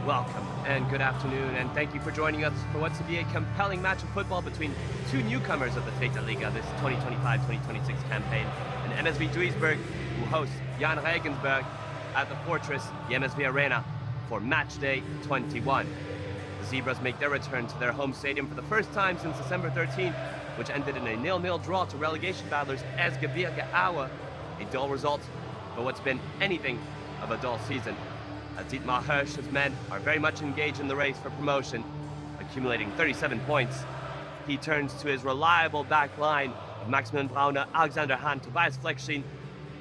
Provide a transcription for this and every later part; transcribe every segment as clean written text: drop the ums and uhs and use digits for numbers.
Welcome and good afternoon, and thank you for joining us for what's to be a compelling match of football between two newcomers of the Zweite Liga this 2025-2026 campaign, and MSV Duisburg, who hosts Jahn Regensburg at the Fortress, the MSV Arena, for match day 21. The Zebras make their return to their home stadium for the first time since December 13th, which ended in a 0-0 draw to relegation battlers Erzgebirge Aue, a dull result, but what's been anything of a dull season. As Dietmar Hirsch's men are very much engaged in the race for promotion, accumulating 37 points. He turns to his reliable back line of Maximilian Brauner, Alexander Hahn, Tobias Fleckstein,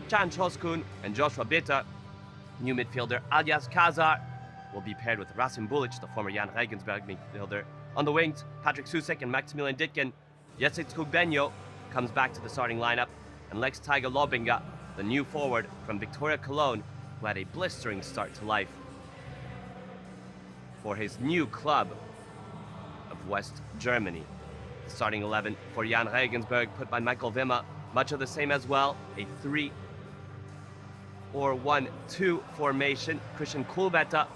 Can Çoskun, and Joshua Bitter. New midfielder Alias Kazar will be paired with Rasim Bulic, the former Jahn Regensburg midfielder. On the wings, Patrick Susek and Maximilian Ditken. Jesse Trugbenio comes back to the starting lineup, and Lex Tiger Lobinga, the new forward from Victoria Cologne, who had a blistering start to life for his new club of West Germany. The starting 11 for Jahn Regensburg, put by Michael Wimmer, much of the same as well, a 3-1-2 formation. Christian Kulvetter,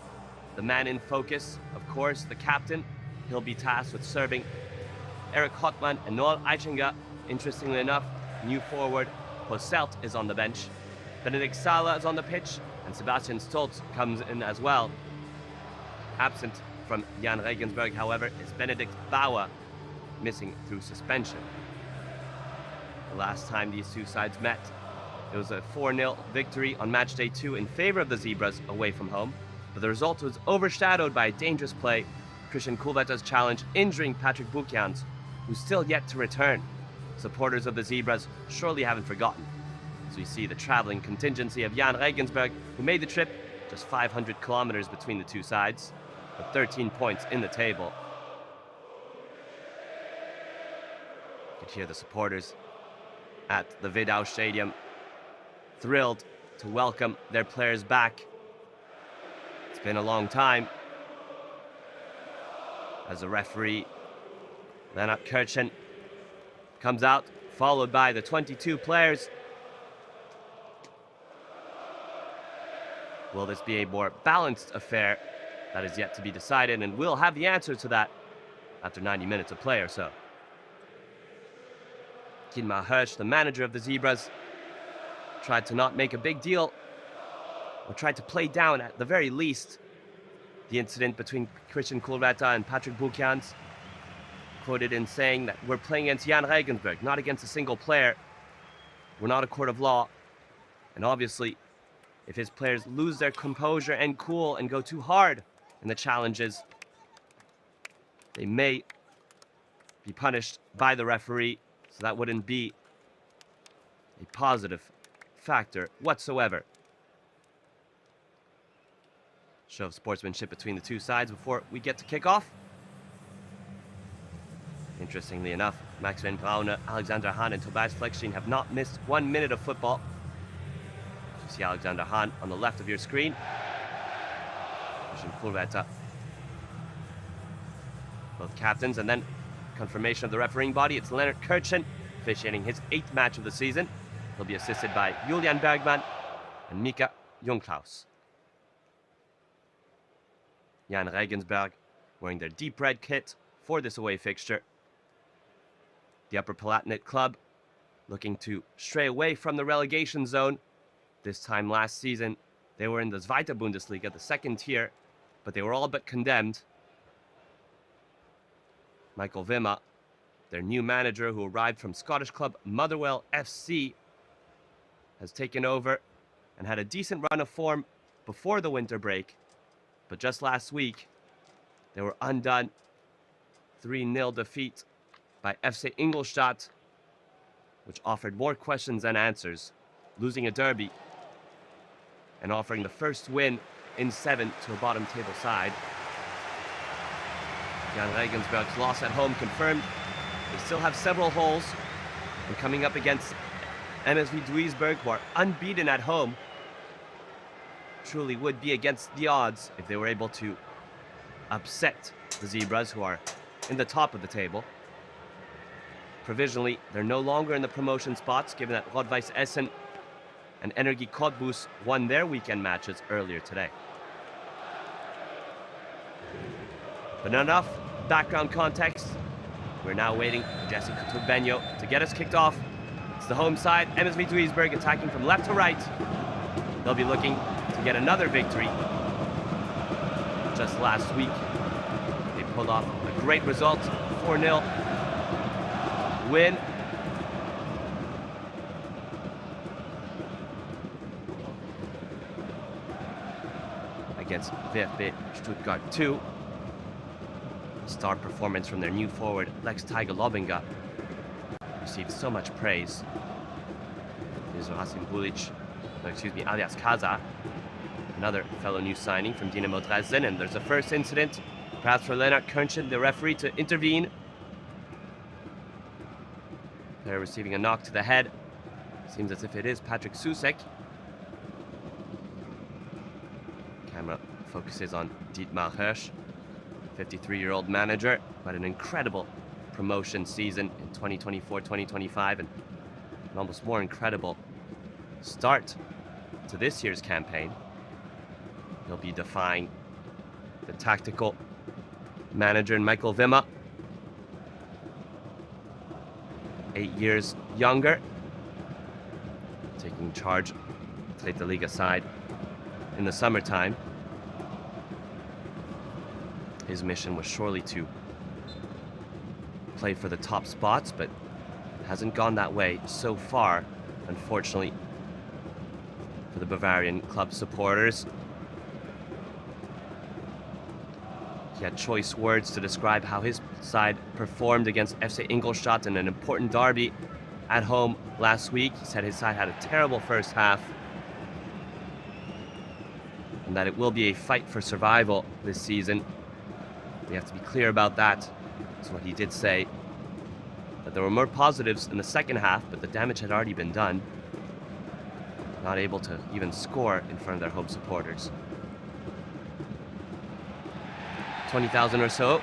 the man in focus, of course, the captain. He'll be tasked with serving. Eric Hottmann and Noel Eichinger. Interestingly enough, new forward Posselt is on the bench. Benedikt Sala is on the pitch, and Sebastian Stolz comes in as well. Absent from Jahn Regensburg, however, is Benedikt Bauer, missing through suspension. The last time these two sides met, it was a 4-0 victory on match day 2 in favor of the Zebras away from home, but the result was overshadowed by a dangerous play, Christian Kulvetter's challenge injuring Patrick Bukians, who's still yet to return. Supporters of the Zebras surely haven't forgotten. So we see the traveling contingency of Jahn Regensburg, who made the trip just 500 kilometers between the two sides, with 13 points in the table. You could hear the supporters at the Wedau Stadium, thrilled to welcome their players back. It's been a long time. As the referee, Lennart Kirchen, comes out, followed by the 22 players. Will this be a more balanced affair? That is yet to be decided, and we'll have the answer to that after 90 minutes of play or so. Dietmar Hirsch, the manager of the Zebras, tried to not make a big deal, or tried to play down at the very least the incident between Christian Kulvetter and Patrick Bukians, quoted in saying that we're playing against Jahn Regensburg, not against a single player. We're not a court of law, and obviously, if his players lose their composure and cool and go too hard in the challenges, they may be punished by the referee, so that wouldn't be a positive factor whatsoever. Show of sportsmanship between the two sides before we get to kickoff. Interestingly enough, Maximilian Brauner, Alexander Hahn, and Tobias Fleckstein have not missed 1 minute of football. You see Alexander Hahn on the left of your screen. Christian Kulvetter. Both captains, and then confirmation of the refereeing body. It's Lennart Kirchen officiating his 8th match of the season. He'll be assisted by Julian Bergman and Mika Jungklaus. Jahn Regensburg wearing their deep red kit for this away fixture. The Upper Palatinate club looking to stray away from the relegation zone. This time last season, they were in the Zweite Bundesliga, the second tier, but they were all but condemned. Michael Wimmer, their new manager who arrived from Scottish club Motherwell FC, has taken over and had a decent run of form before the winter break. But just last week, they were undone. 3-0 defeat by FC Ingolstadt, which offered more questions than answers, losing a derby and offering the first win in 7 to a bottom table side. Jahn Regensburg's loss at home confirmed. They still have several holes, and coming up against MSV Duisburg, who are unbeaten at home, truly would be against the odds if they were able to upset the Zebras, who are in the top of the table. Provisionally, they're no longer in the promotion spots, given that Rot-Weiss Essen and Energie Cottbus won their weekend matches earlier today. But enough background context. We're now waiting for Jesse Couture-Benyo to get us kicked off. It's the home side, MSV Duisburg attacking from left to right. They'll be looking to get another victory. Just last week, they pulled off a great result, 4-0 win. Against VfB Stuttgart 2. Star performance from their new forward, Lex Tiger Lobinga, received so much praise. Here's Rasim Bulic, alias Kaza, another fellow new signing from Dynamo Dresden, and there's a first incident, perhaps for Lennart Kernchen, the referee, to intervene. They're receiving a knock to the head. Seems as if it is Patrick Susek. Camera focuses on Dietmar Hirsch, 53-year-old manager, but an incredible promotion season in 2024-2025, and an almost more incredible start to this year's campaign. He'll be defying the tactical manager in Michael Wimmer, 8 years younger, taking charge of the Zweite Liga side in the summertime. His mission was surely to play for the top spots, but it hasn't gone that way so far, unfortunately, for the Bavarian club supporters. He had choice words to describe how his side performed against FC Ingolstadt in an important derby at home last week. He said his side had a terrible first half and that it will be a fight for survival this season. We have to be clear about that. That's what he did say. That there were more positives in the second half, but the damage had already been done. Not able to even score in front of their home supporters. 20,000 or so.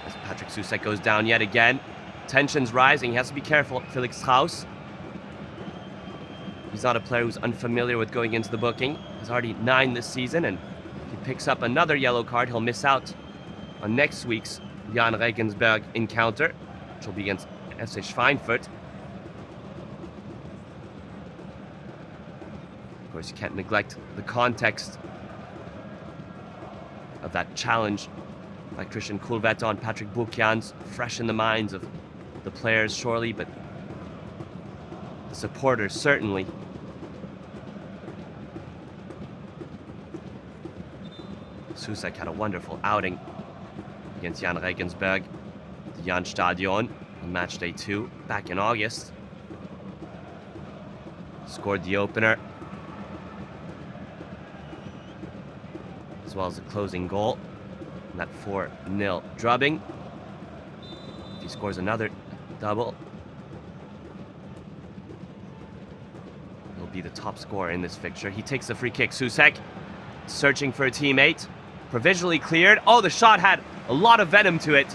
As Patrick Susek goes down yet again. Tensions rising. He has to be careful. Felix Strauss. He's not a player who's unfamiliar with going into the booking. He's already 9 this season, and if he picks up another yellow card, he'll miss out on next week's Jahn Regensburg encounter, which will be against FC Schweinfurt. Of course, you can't neglect the context of that challenge by Christian Coulvetter on Patrick Bukians, fresh in the minds of the players, surely, but the supporters certainly. Susek had a wonderful outing against Jahn Regensburg, the Jahn Stadion, on match day 2 back in August. Scored the opener, as well as the closing goal in that 4-0 drubbing. If he scores another double, he'll be the top scorer in this fixture. He takes the free kick. Susek searching for a teammate. Provisionally cleared. Oh, the shot had a lot of venom to it.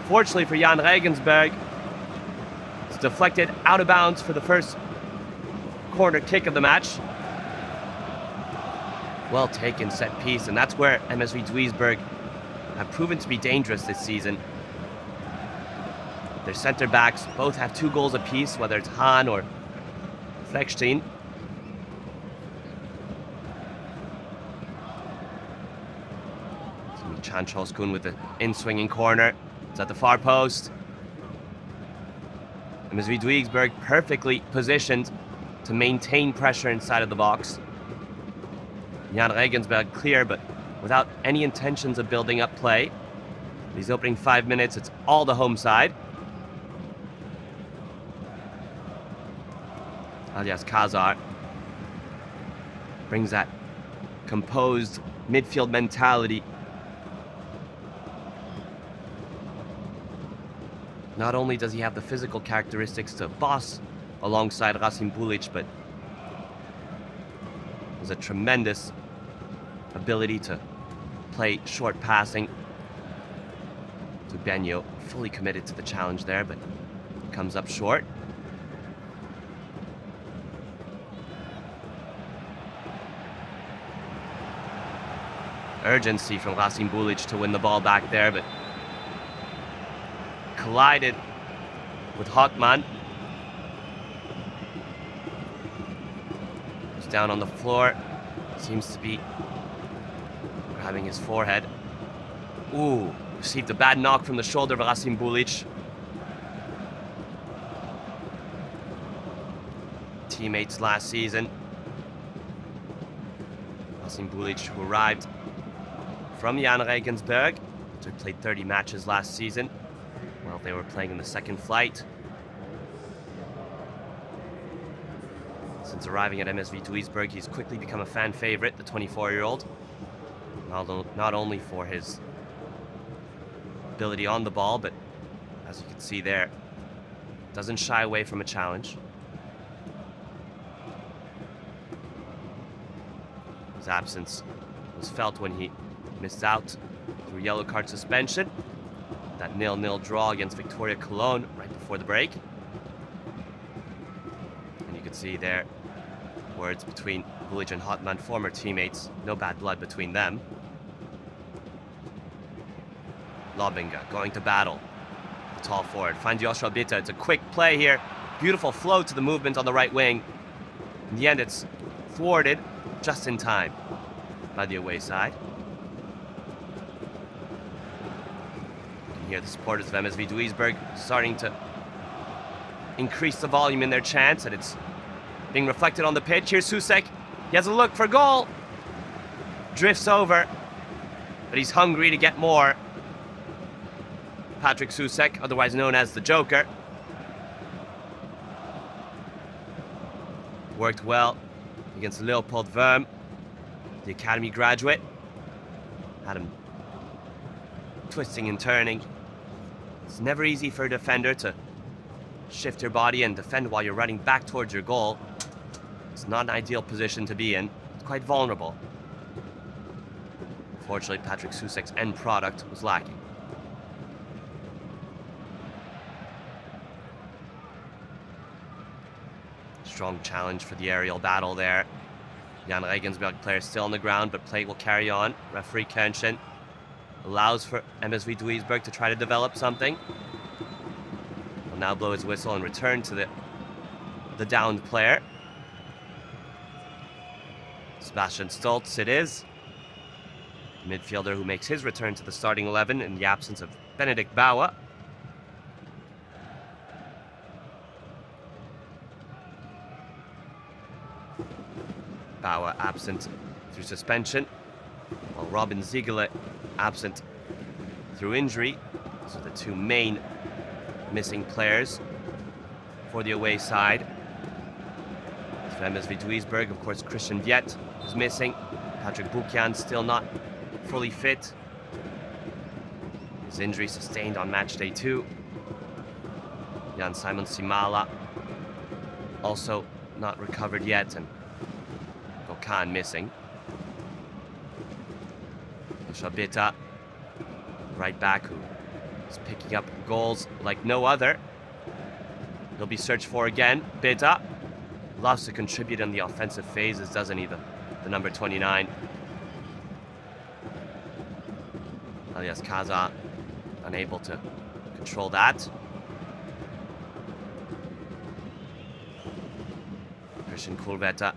Fortunately for Jahn Regensburg, it's deflected out of bounds for the first corner kick of the match. Well taken set piece, and that's where MSV Duisburg have proven to be dangerous this season. Their center backs both have 2 goals apiece, whether it's Hahn or Fleckstein. Chan Choskun with the in-swinging corner. It's at the far post. MSV Duisburg perfectly positioned to maintain pressure inside of the box. Jahn Regensburg clear, but without any intentions of building up play. These opening 5 minutes, it's all the home side. Alias Kazar brings that composed midfield mentality. Not only does he have the physical characteristics to boss alongside Rasim Bulic, but has a tremendous ability to play short passing. To Benyo, fully committed to the challenge there, but comes up short. urgency from Rasim Bulic to win the ball back there, but collided with Hotman. He's down on the floor. Seems to be grabbing his forehead. Ooh, received a bad knock from the shoulder of Rasim Bulic. Teammates last season. Rasim Bulic, who arrived from Jahn Regensburg, who played 30 matches last season while they were playing in the second flight. Since arriving at MSV Duisburg, he's quickly become a fan favorite, the 24-year-old. Not only for his ability on the ball, but as you can see there, doesn't shy away from a challenge. His absence was felt when he missed out through yellow card suspension. That 0-0 draw against Victoria Cologne right before the break. And you can see there words between Bulic and Hotman, former teammates. No bad blood between them. Lobinga going to battle. The tall forward finds Joshua Bitta. It's a quick play here. Beautiful flow to the movement on the right wing. In the end, it's thwarted just in time by the away side. You can hear the supporters of MSV Duisburg starting to increase the volume in their chants, and it's being reflected on the pitch. Here's Susek. He has a look for goal. Drifts over, but he's hungry to get more. Patrick Susek, otherwise known as the Joker. Worked well against Leopold Wurm, the academy graduate. Had him twisting and turning. It's never easy for a defender to shift your body and defend while you're running back towards your goal. It's not an ideal position to be in. It's quite vulnerable. Unfortunately, Patrick Susek's end product was lacking. Strong challenge for the aerial battle there. Jahn Regensburg player still on the ground, but play will carry on. Referee Kenshin allows for MSV Duisburg to try to develop something. Will now blow his whistle and return to the downed player. Sebastian Stoltz it is. The midfielder who makes his return to the starting 11 in the absence of Benedikt Bauer. Bauer absent through suspension, while Robin Ziegele absent through injury. Those are the two main missing players for the away side. For MSV Duisburg, of course, Christian Viet is missing. Patrick Bukyan still not fully fit. His injury sustained on match day 2. Jan Simon Simala also not recovered yet, and Khan missing. Shabita, right back, who is picking up goals like no other. He'll be searched for again. Bitta loves to contribute in the offensive phases, doesn't he? The number 29. Alias Kaza unable to control that. Christian Kulveta.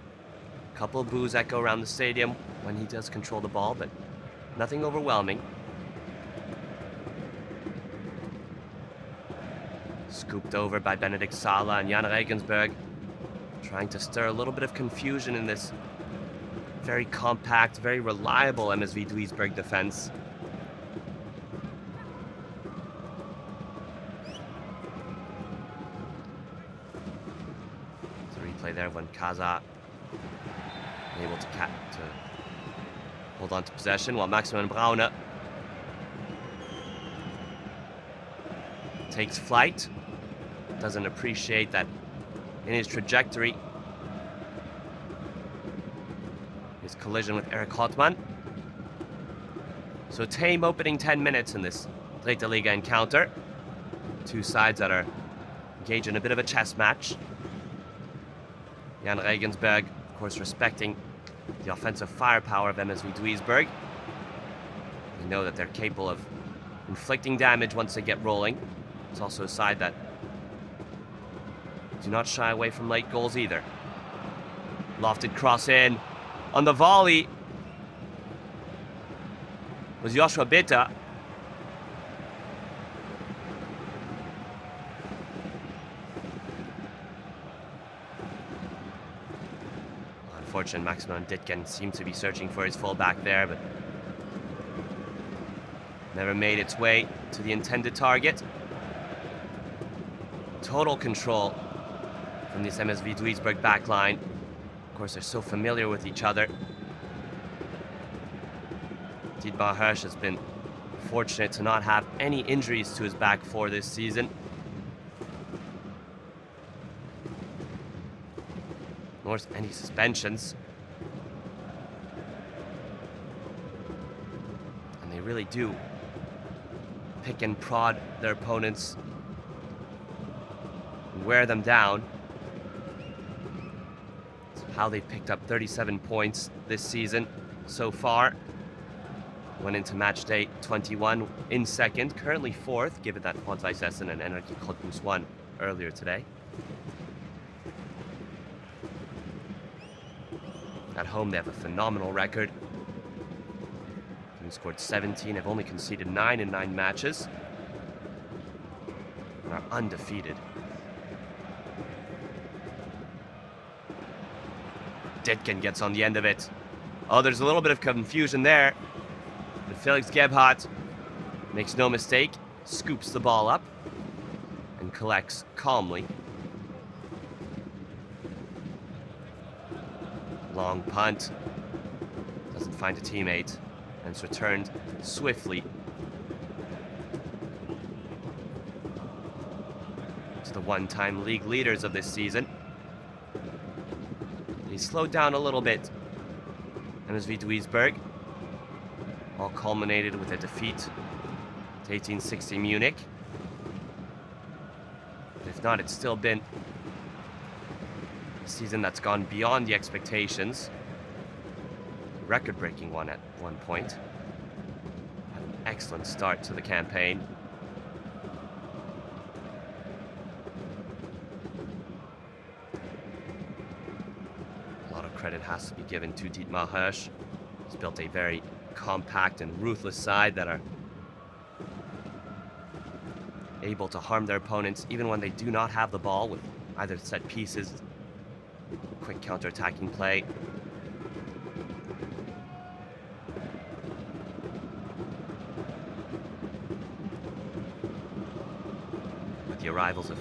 Couple of boos echo around the stadium when he does control the ball, but nothing overwhelming. Scooped over by Benedikt Sala and Jahn Regensburg, trying to stir a little bit of confusion in this very compact, very reliable MSV Duisburg defense. It's a replay there when Kaza able to hold on to possession, while Maximilian Braune takes flight. Doesn't appreciate that in his trajectory, his collision with Eric Hotman. So tame opening 10 minutes in this Dritte Liga encounter. Two sides that are engaged in a bit of a chess match. Jahn Regensburg, of course, respecting the offensive firepower of MSV Duisburg. They know that they're capable of inflicting damage once they get rolling. It's also a side that do not shy away from late goals either. Lofted cross in. On the volley was Joshua Bitter. Unfortunately, Maximilian Ditken seemed to be searching for his fullback there, but never made its way to the intended target. Total control from this MSV Duisburg backline. Of course, they're so familiar with each other. Dietmar Hirsch has been fortunate to not have any injuries to his back for this season, nor any suspensions. And they really do pick and prod their opponents and wear them down. It's how they picked up 37 points this season so far. Went into match day 21 in second, currently fourth, given that Rot-Weiß and Energie Cottbus won earlier today. At home, they have a phenomenal record. They scored 17, have only conceded 9 in 9 matches, and are undefeated. Ditken gets on the end of it. Oh, there's a little bit of confusion there. But Felix Gebhardt makes no mistake, scoops the ball up, and collects calmly. Long punt, doesn't find a teammate, and it's returned swiftly to the one-time league leaders of this season. He slowed down a little bit. MSV Duisburg, all culminated with a defeat to 1860 Munich. But if not, it's still been a season that's gone beyond the expectations. Record-breaking one at one point. Had an excellent start to the campaign. A lot of credit has to be given to Dietmar Hirsch. He's built a very compact and ruthless side that are able to harm their opponents even when they do not have the ball, with either set pieces, quick counter-attacking play. With the arrivals of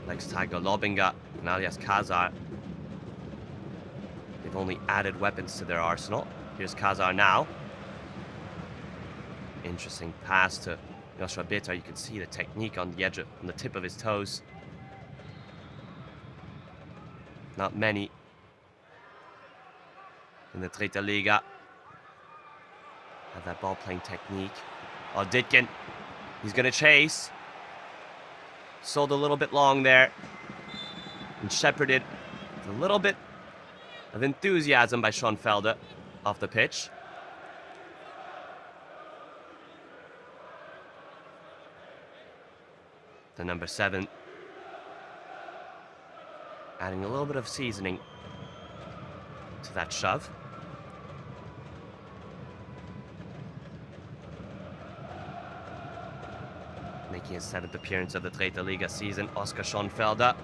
Lex Tiger Lobinga and alias Kazar, they've only added weapons to their arsenal. Here's Kazar now. Interesting pass to Joshua Bitter. You can see the technique on the edge on the tip of his toes. Not many in the Dritte Liga have that ball playing technique. Oh, Ditken, he's gonna chase. Sold a little bit long there and shepherded with a little bit of enthusiasm by Schoenfelder off the pitch. The number 7 adding a little bit of seasoning to that shove. Making his 7th appearance of the Dritte Liga season, Oskar Schoenfelder.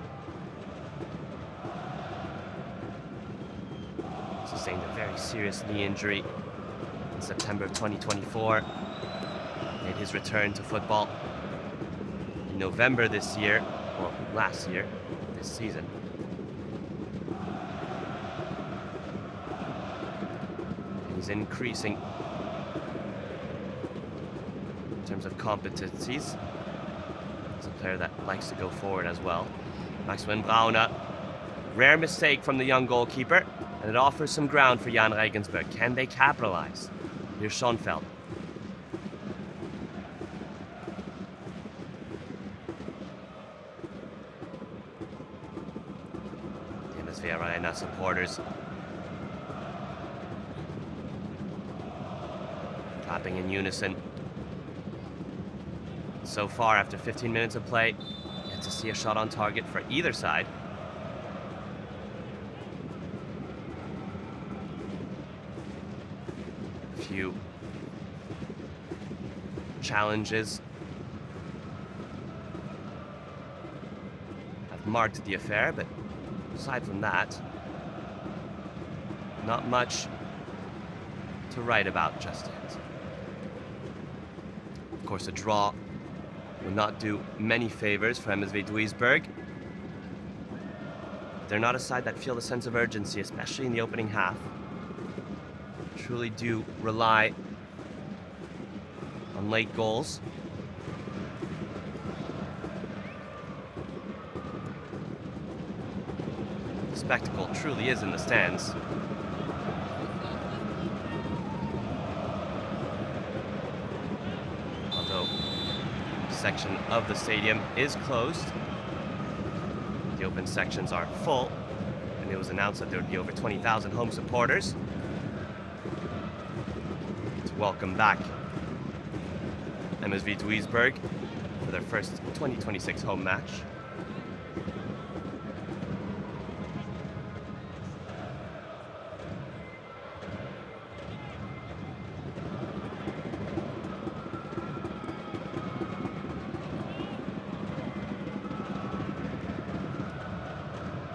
Sustained a very serious knee injury in September of 2024. Made his return to football in November this year, well, last year, this season. He's increasing in terms of competencies. He's a player that likes to go forward as well. Maximilian Brauner, rare mistake from the young goalkeeper, and it offers some ground for Jahn Regensburg. Can they capitalize? Here's Schoenfelder. The Arena supporters clapping in unison. So far, after 15 minutes of play, yet to see a shot on target for either side. A few challenges have marked the affair, but aside from that, not much to write about just yet. Of course, a draw would not do many favors for MSV Duisburg. They're not a side that feel the sense of urgency, especially in the opening half. Truly do rely on late goals. The spectacle truly is in the stands. Although a section of the stadium is closed, the open sections are full, and it was announced that there would be over 20,000 home supporters to welcome back MSV Duisburg for their first 2026 home match.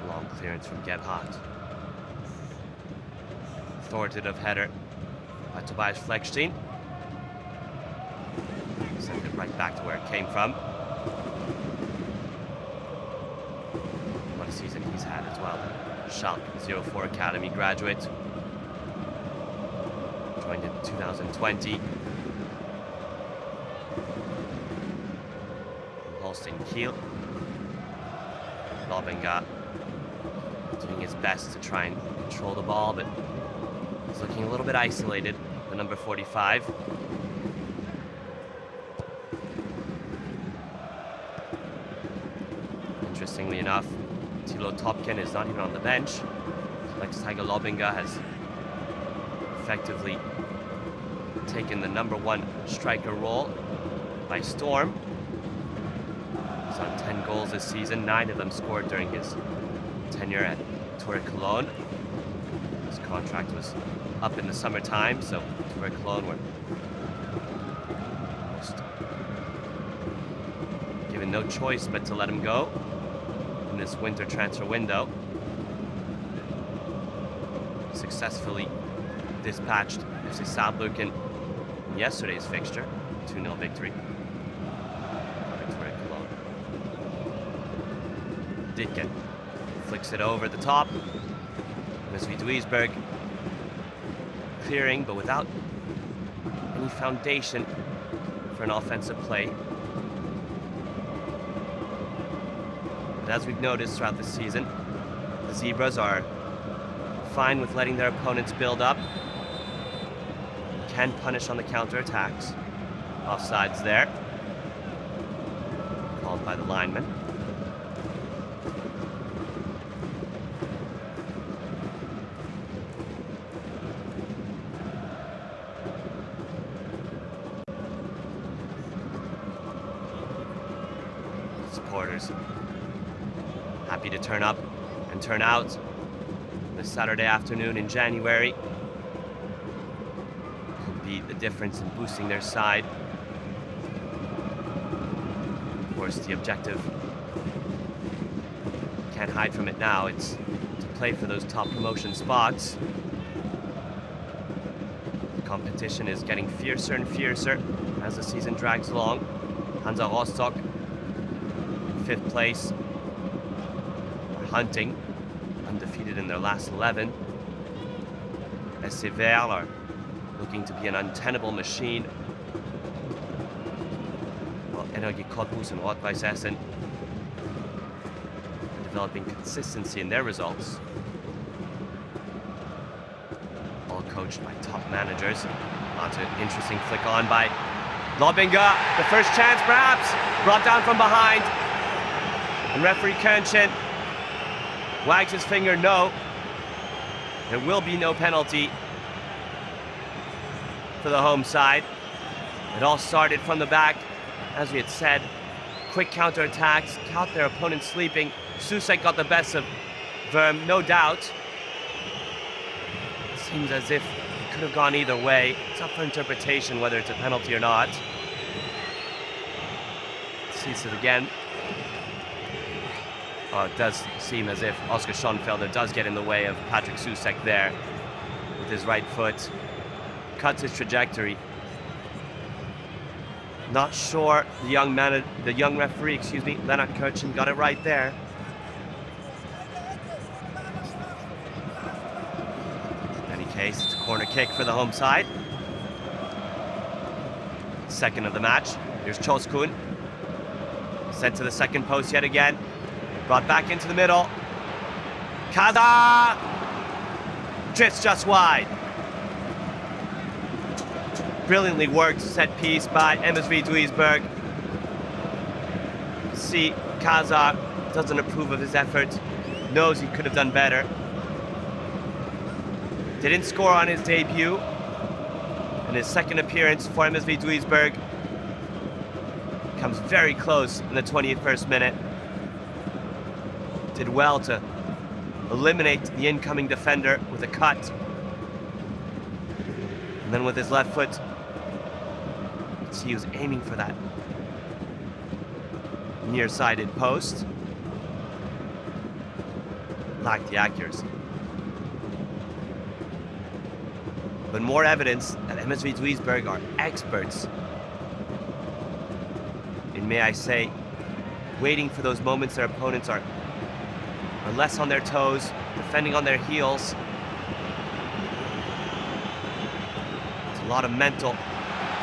Long clearance from Gebhardt. Authoritative header by Tobias Fleckstein. Sent it right back to where it came from. What a season he's had as well. Schalke 04 Academy graduate. Joined in 2020. From Holstein Kiel. Lobbenga doing his best to try and control the ball, but he's looking a little bit isolated, the number 45. Interestingly enough, Thilo Topken is not even on the bench. Lex Tiger Lobbenga has effectively taken the number 1 striker role by storm. He's on 10 goals this season, 9 of them scored during his tenure at Torre Cologne. His contract was up in the summertime, so Torre Cologne were almost given no choice but to let him go in this winter transfer window. He successfully dispatched FC Saarbrücken in yesterday's fixture, 2-0 victory over Torre Cologne. Ditken flicks it over the top. MSV Duisburg clearing, but without any foundation for an offensive play. But as we've noticed throughout the season, the Zebras are fine with letting their opponents build up. Can punish on the counterattacks. Offsides there. Called by the lineman. Supporters happy to turn up and turn out this Saturday afternoon in January. Could be the difference in boosting their side. Of course, the objective, can't hide from it now, it's to play for those top promotion spots. The competition is getting fiercer and fiercer as the season drags along. Hansa Rostock in 5th place, are hunting, undefeated in their last 11. SC Verl are looking to be an untenable machine, while Energie Cottbus and Rot-Weiß Essen are developing consistency in their results. All coached by top managers. Lots of interesting flick on by Lobbenga. The first chance perhaps, brought down from behind. And referee Kernchen wags his finger no. There will be no penalty. for the home side. It all started from the back, as we had said. Quick counterattacks, caught their opponent sleeping. Susek got the best of Verm, no doubt. It seems as if it could have gone either way. It's up for interpretation whether it's a penalty or not. Sees it again. Oh, it does seem as if Oscar Schonfelder does get in the way of Patrick Susek there with his right foot. Cuts his trajectory. Not sure the young referee, Lennart Kirchen, got it right there. In any case, it's a corner kick for the home side. Second of the match. Here's Choskun. Sent to the second post yet again. Brought back into the middle. Kaza! Drifts just wide. Brilliantly worked set piece by MSV Duisburg. See, Kaza doesn't approve of his effort. Knows he could have done better. Didn't score on his debut. In his second appearance for MSV Duisburg. Comes very close in the 21st minute. Did well to eliminate the incoming defender with a cut. And then with his left foot, he was aiming for that near-sided post. Lacked the accuracy. But more evidence that MSV Duisburg are experts in, may I say, waiting for those moments their opponents are less on their toes, defending on their heels. It's a lot of mental,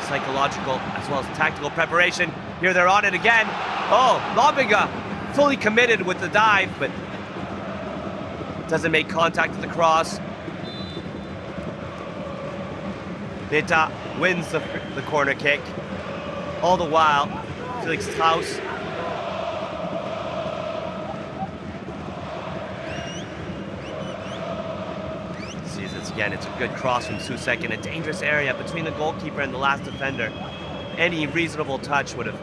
psychological, as well as tactical preparation. Here they're on it again. Oh, Lobinga fully committed with the dive, but doesn't make contact with the cross. Beta wins the corner kick. All the while, Felix Strauss sees this again. It's a good cross from Susek in a dangerous area between the goalkeeper and the last defender. Any reasonable touch would have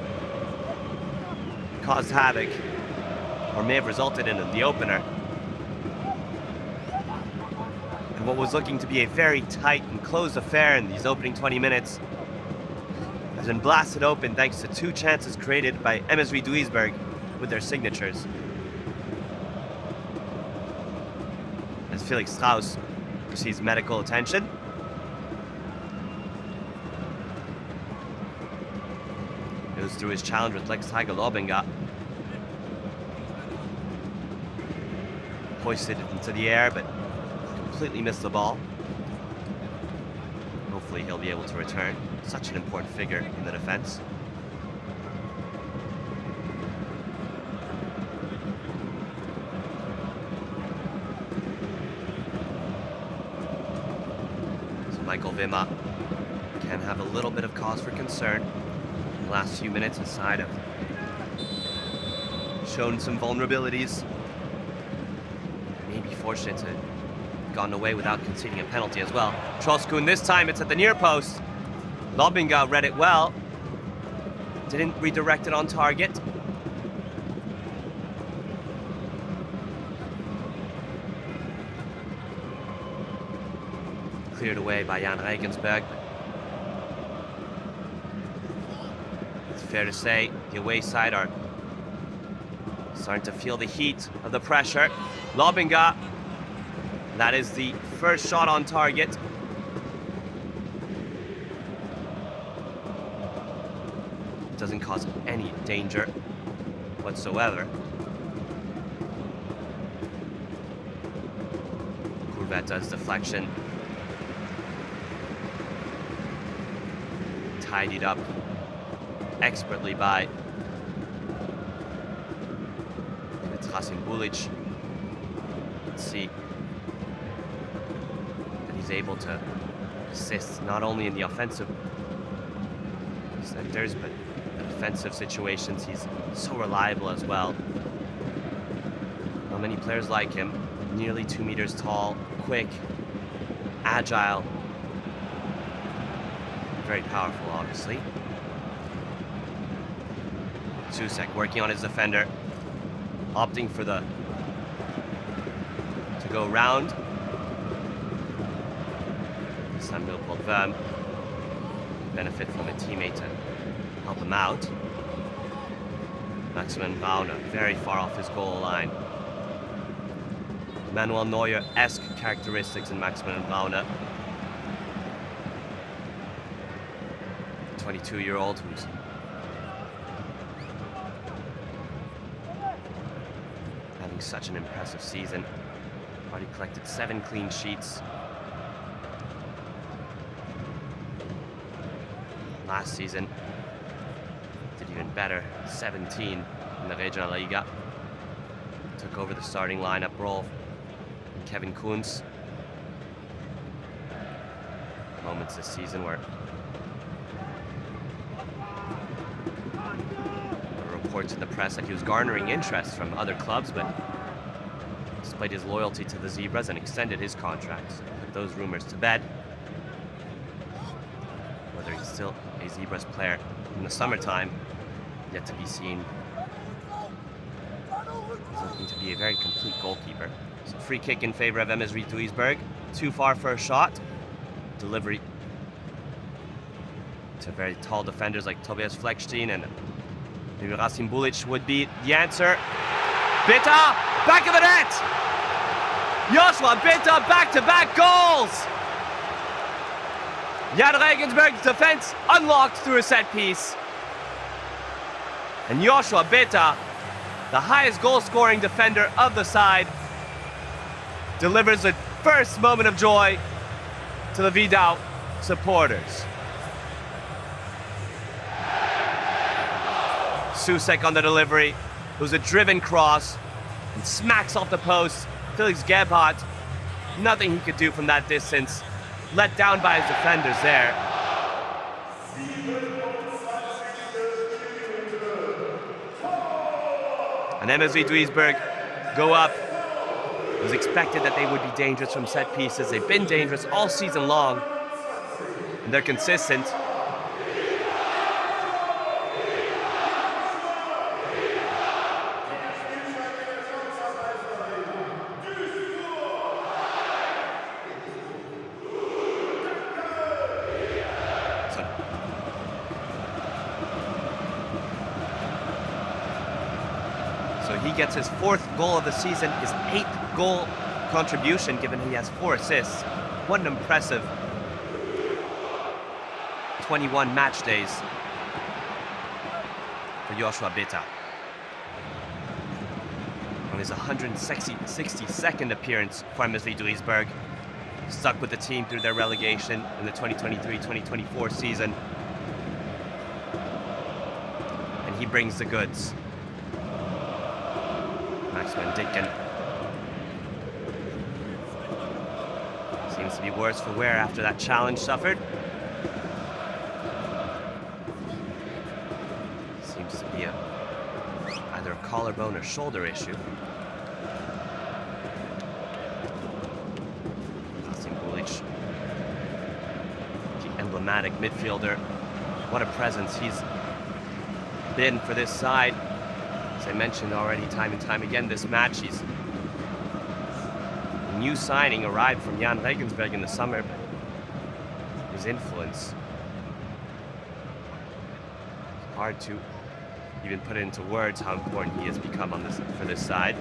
caused havoc, or may have resulted in the opener. And what was looking to be a very tight and closed affair in these opening 20 minutes has been blasted open thanks to two chances created by MSV Duisburg with their signatures. As Felix Strauss receives medical attention. Goes through his challenge with Lex Tiger Lobinga. Hoisted it into the air, but completely missed the ball. Hopefully he'll be able to return. Such an important figure in the defense. So Michael Wimmer can have a little bit of cause for concern. In the last few minutes inside have shown some vulnerabilities. Maybe fortunate to have gotten away without conceding a penalty as well. Troskun, this time it's at the near post. Lobinga read it well. Didn't redirect it on target. Cleared away by Jahn Regensburg. It's fair to say the away side are starting to feel the heat of the pressure. Lobinga, that is the first shot on target. Doesn't cause any danger whatsoever. Courvet does deflection. Tidied up expertly by Trasim Bulic. Let's see that he's able to assist not only in the offensive sectors, but defensive situations. He's so reliable as well. Not many players like him. Nearly 2 meters tall, quick, agile. very powerful, obviously. Susek working on his defender, opting for to go round. Samuel Potvin benefit from a teammate to help him out. Maximilian Bauner very far off his goal line. Manuel Neuer-esque characteristics in Maximilian Bauner. 22-year-old who's having such an impressive season. Already collected 7 clean sheets. Last season did even better, 17 in the Regionalliga. Took over the starting lineup role. Kevin Kuntz. Moments this season where there were reports in the press that he was garnering interest from other clubs, but displayed his loyalty to the Zebras and extended his contract. Put those rumors to bed. Whether he's still a Zebras player in the summertime, yet to be seen. He's looking to be a very complete goalkeeper. So free kick in favor of MSV Duisburg. Too far for a shot. Delivery to very tall defenders like Tobias Fleckstein, and maybe Rasim Bulic would be the answer. Bitta, back of the net! Joshua Bitta, back-to-back goals! Jahn Regensburg's defense unlocked through a set piece. And Joshua Bitta, the highest goal-scoring defender of the side, delivers the first moment of joy to the Vidal supporters. Susek on the delivery. It was a driven cross and smacks off the post. Felix Gebhardt, nothing he could do from that distance. Let down by his defenders there. And MSV Duisburg go up. It was expected that they would be dangerous from set pieces. They've been dangerous all season long, and they're consistent. So he gets his 4th goal of the season, his 8th goal contribution, given he has 4 assists. What an impressive 21 match days for Joshua Bitta. On his 162nd appearance for MSV Duisburg, stuck with the team through their relegation in the 2023-2024 season. And he brings the goods. Maximilian Ditken seems to be worse for wear after that challenge suffered. Seems to be either a collarbone or shoulder issue. Rasim Bulic, the emblematic midfielder. What a presence he's been for this side. As I mentioned already time and time again this match, he's a new signing, arrived from Jahn Regensburg in the summer, but his influence, it's hard to even put it into words how important he has become for this side.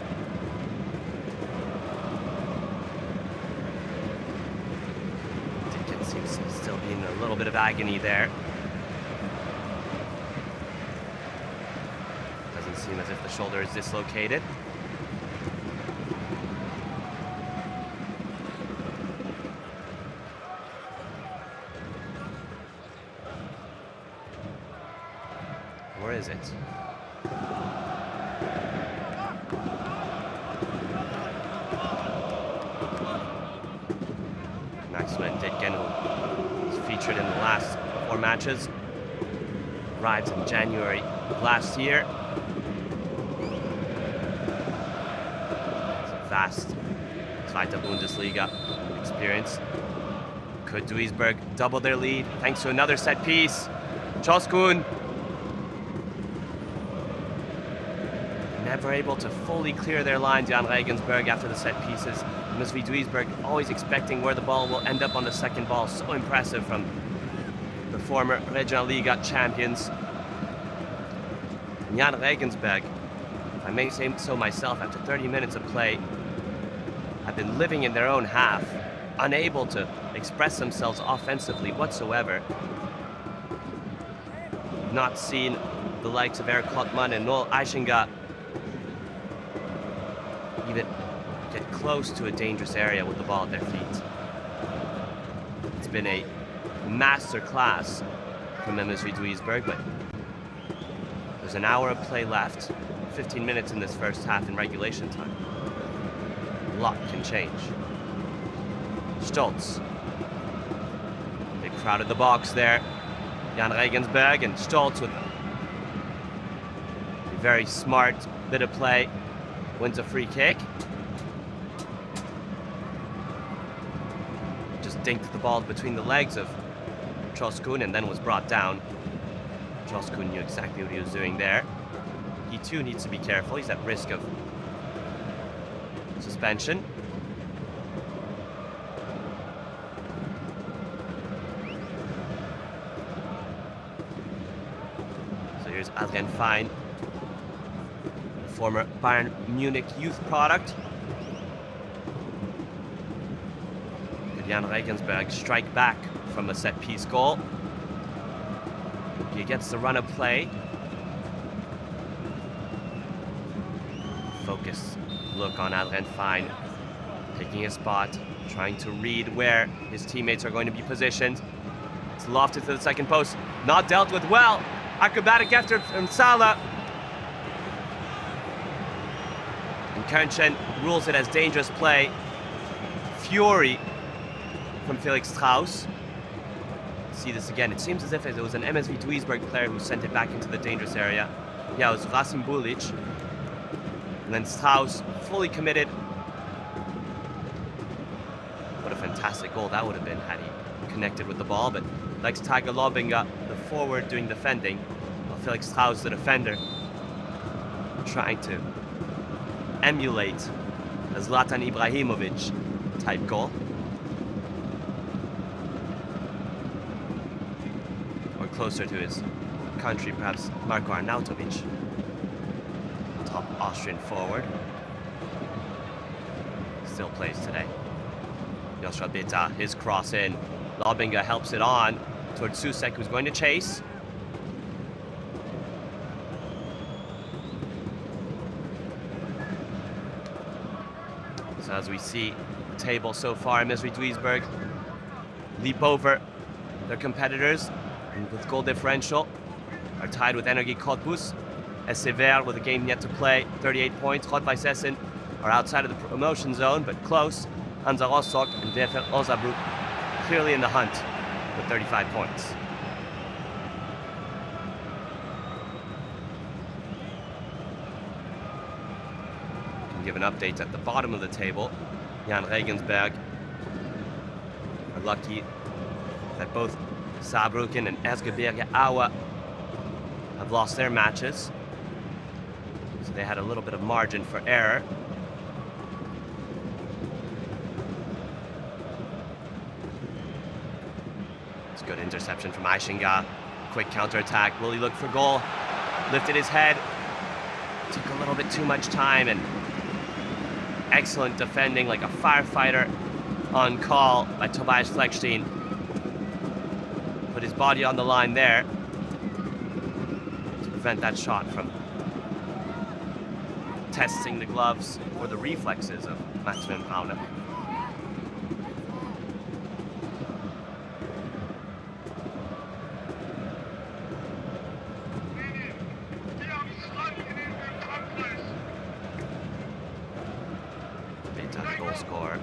Ditkin seems to still be in a little bit of agony there. Seem as if the shoulder is dislocated. Where is it? Maximilian Ditken, who was featured in the last 4 matches, arrived in January of last year. Vast Zweite Bundesliga experience. Could Duisburg double their lead thanks to another set piece? Çoskun never able to fully clear their line. Jahn Regensburg after the set pieces. MSV Duisburg always expecting where the ball will end up on the second ball. So impressive from the former Regionalliga champions. Jahn Regensburg, if I may say so myself, after 30 minutes of play, have been living in their own half, unable to express themselves offensively whatsoever. Not seen the likes of Eric Kottmann and Noel Eichinga even get close to a dangerous area with the ball at their feet. It's been a master class from MSV Duisburg, but there's an hour of play left, 15 minutes in this first half in regulation time. A lot can change. Stolz. Big crowd at the box there. Jahn Regensburg and Stolz with a very smart bit of play. Wins a free kick. Just dinked the ball between the legs of Çoskun and then was brought down. Çoskun knew exactly what he was doing there. He too needs to be careful. He's at risk of suspension. So here's Adrien Fein, former Bayern Munich youth product. Could Jahn Regensburg strike back from a set piece goal? He gets the run of play. Focus look on Adrien Fein, taking a spot, trying to read where his teammates are going to be positioned. It's lofted to the second post, not dealt with well. Acrobatic effort from Sala. And Kernchen rules it as dangerous play. Fury from Felix Strauss. See this again. It seems as if it was an MSV Duisburg player who sent it back into the dangerous area. Yeah, it was Rasim Bulic. And then Strauss fully committed. What a fantastic goal that would have been had he connected with the ball. But like Tiger Lobinga, the forward doing defending, while Felix Strauss, the defender, trying to emulate a Zlatan Ibrahimovic type goal. Or closer to his country, perhaps Marko Arnautovic, top Austrian forward. Still plays today. Joshua Bita, his cross in. Lobinga helps it on towards Susek, who's going to chase. So as we see the table so far, MSV Duisburg leap over their competitors and with goal differential, are tied with Energie Cottbus. SSV with a game yet to play, 38 points. Rot-Weiß Essen are outside of the promotion zone, but close. Hansa Rostock and VfL Osnabrück clearly in the hunt with 35 points. Can give an update at the bottom of the table. Jahn Regensburg are lucky that both Saarbrücken and Erzgebirge Aue have lost their matches. So they had a little bit of margin for error. It's a good interception from Eichinga. Quick counterattack. Will he look for goal? Lifted his head. Took a little bit too much time, and excellent defending like a firefighter on call by Tobias Fleckstein. Put his body on the line there to prevent that shot from testing the gloves or the reflexes of Maximilian Braune. Beta, goal scorer.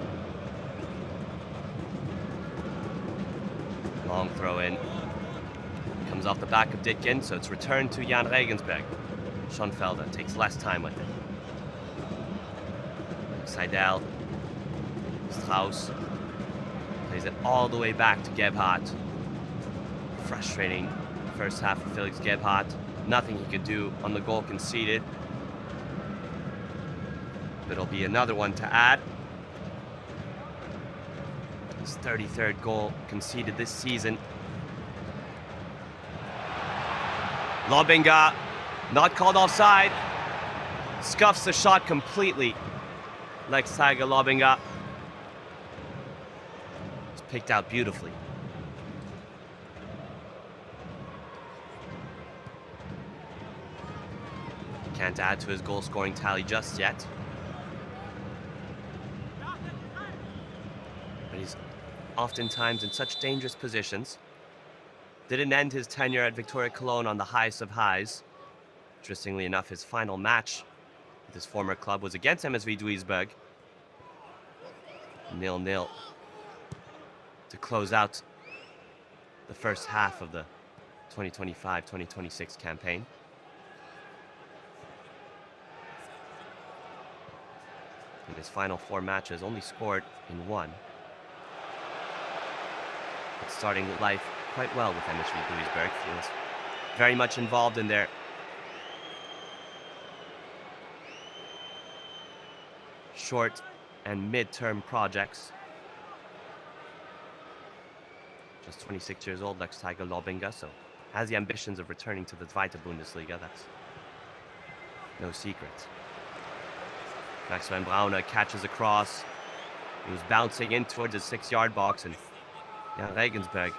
Long throw in. Comes off the back of Ditkin, so it's returned to Jahn Regensburg. Schonfelder takes less time with it. Seidel, Strauss, Plays it all the way back to Gebhardt. Frustrating first half for Felix Gebhardt. Nothing he could do on the goal conceded. But it'll be another one to add. His 33rd goal conceded this season. Lobinga, not called offside. Scuffs the shot completely. Lex Tiger Lobinga. It's picked out beautifully. Can't add to his goal-scoring tally just yet. But he's oftentimes in such dangerous positions. Didn't end his tenure at Victoria Cologne on the highest of highs. Interestingly enough, his final match with his former club was against MSV Duisburg. 0-0 to close out the first half of the 2025-2026 campaign. In his final 4 matches, only scored in 1. But starting life quite well with MSV Duisburg. He was very much involved in their short and mid-term projects. Just 26 years old, Lex Tiger Lobinga, so has the ambitions of returning to the Zweite Bundesliga. That's no secret. Maxwell Brauner catches across. He was bouncing in towards his 6-yard box, and Jahn Regensburg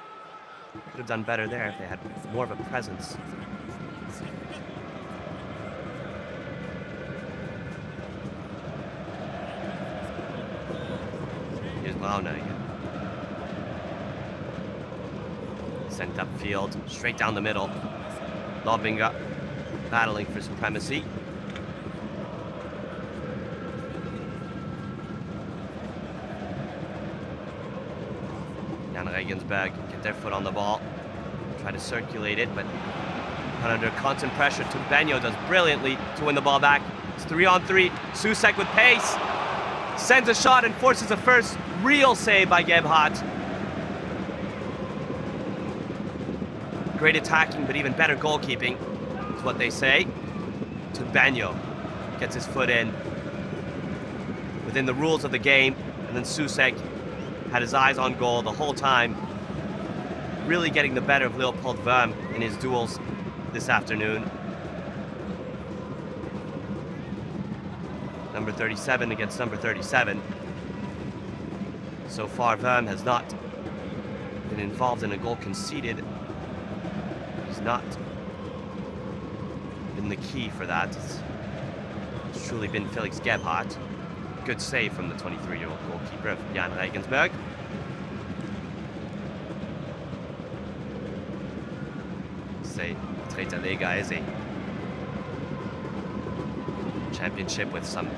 could have done better there if they had more of a presence. Here's Brauner again. Sent upfield, straight down the middle. Lobinga battling for supremacy. Jahn Regensburg get their foot on the ball, try to circulate it, but under constant pressure. Benyo does brilliantly to win the ball back. It's 3-on-3. Susek with pace, sends a shot and forces a first real save by Gebhardt. Great attacking, but even better goalkeeping is what they say. Benyo gets his foot in within the rules of the game, and then Susek had his eyes on goal the whole time, really getting the better of Leopold Wurm in his duels this afternoon. Number 37 against number 37. So far, Wurm has not been involved in a goal conceded. He's not been the key for that. It's truly been Felix Gebhardt. Good save from the 23-year-old goalkeeper of Jahn Regensburg. Say, Zweite Liga is a championship with some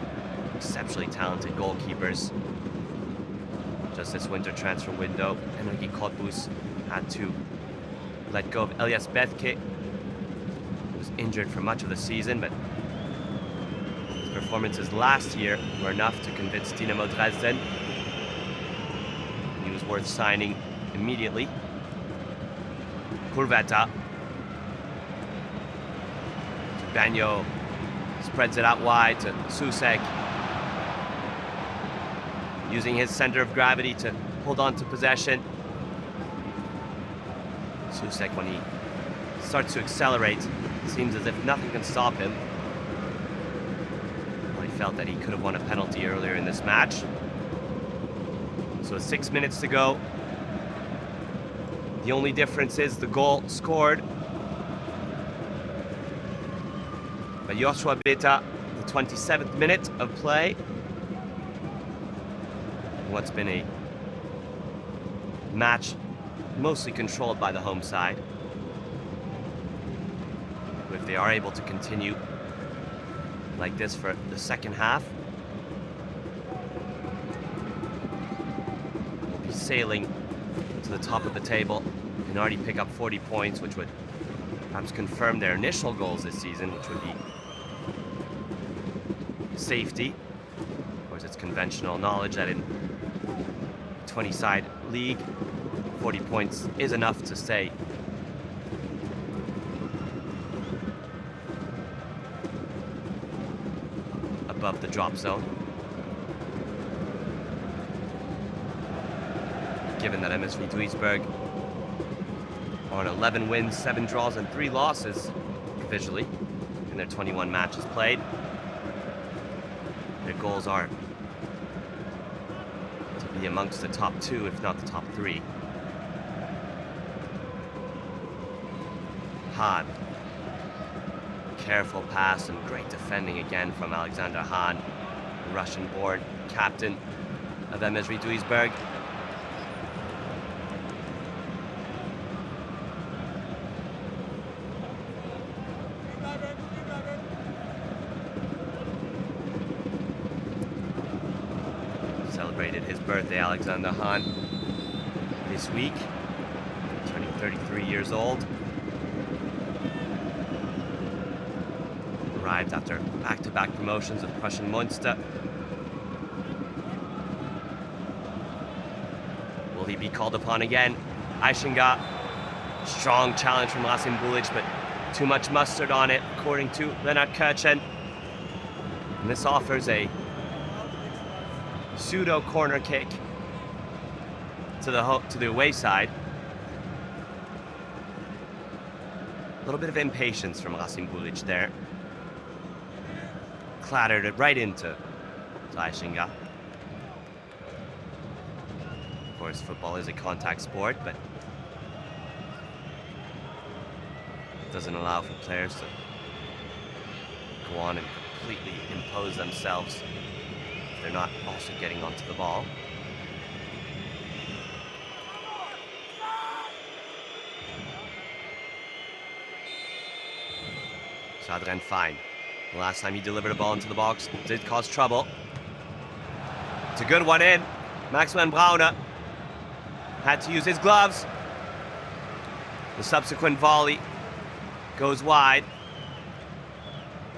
exceptionally talented goalkeepers. Just this winter transfer window, Enrique Cottbus had to let go of Elias Bethke, who was injured for much of the season, but performances last year were enough to convince Dynamo Dresden he was worth signing immediately. Kurveta. Benyo spreads it out wide to Susek, using his center of gravity to hold on to possession. Susek, when he starts to accelerate, it seems as if nothing can stop him. Felt that he could have won a penalty earlier in this match. So 6 minutes to go. The only difference is the goal scored by Joshua Bitta, the 27th minute of play. What's been a match mostly controlled by the home side. If they are able to continue like this for the second half, we'll be sailing to the top of the table and already pick up 40 points, which would perhaps confirm their initial goals this season, which would be safety. Of course, it's conventional knowledge that in 20-side league. 40 points is enough to stay above the drop zone. Given that MSV Duisburg are on 11 wins, 7 draws, and 3 losses provisionally in their 21 matches played. Their goals are to be amongst the top 2, if not the top 3. Hahn. Careful pass and great defending again from Alexander Hahn, the Russian-born captain of MSV Duisburg. Celebrated his birthday, Alexander Hahn, this week, turning 33 years old. Arrived after back-to-back promotions of Prussian Munster. Will he be called upon again? Aishinga, strong challenge from Rasim Bulic, but too much mustard on it, according to Leonard Kirchen. And this offers a pseudo corner kick to the away side. A little bit of impatience from Rasim Bulic there. Clattered it right into Aishinga. Of course, football is a contact sport, but it doesn't allow for players to go on and completely impose themselves if they're not also getting onto the ball. Sadren fine. The last time he delivered a ball into the box did cause trouble. It's a good one in. Maximilian Brauner had to use his gloves. The subsequent volley goes wide.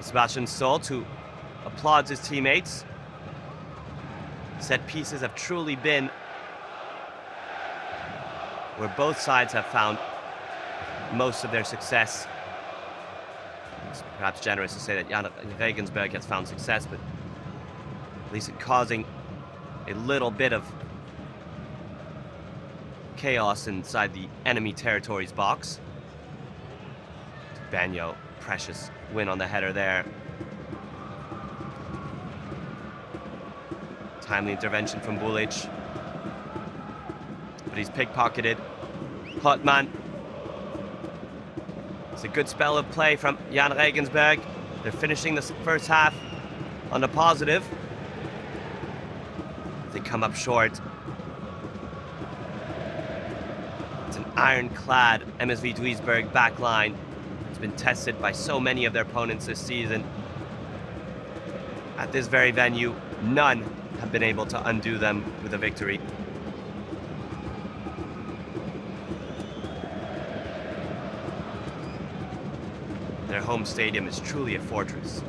Sebastian Stolt, who applauds his teammates. Set pieces have truly been where both sides have found most of their success. It's perhaps generous to say that Jahn Regensburg has found success, but at least in causing a little bit of chaos inside the enemy territory's box. Banyo, precious win on the header there. Timely intervention from Bulic, but he's pickpocketed. Hotman. It's a good spell of play from Jahn Regensburg. They're finishing the first half on a positive. They come up short. It's an ironclad MSV Duisburg back line. It's been tested by so many of their opponents this season. At this very venue, none have been able to undo them with a victory. Their home stadium is truly a fortress.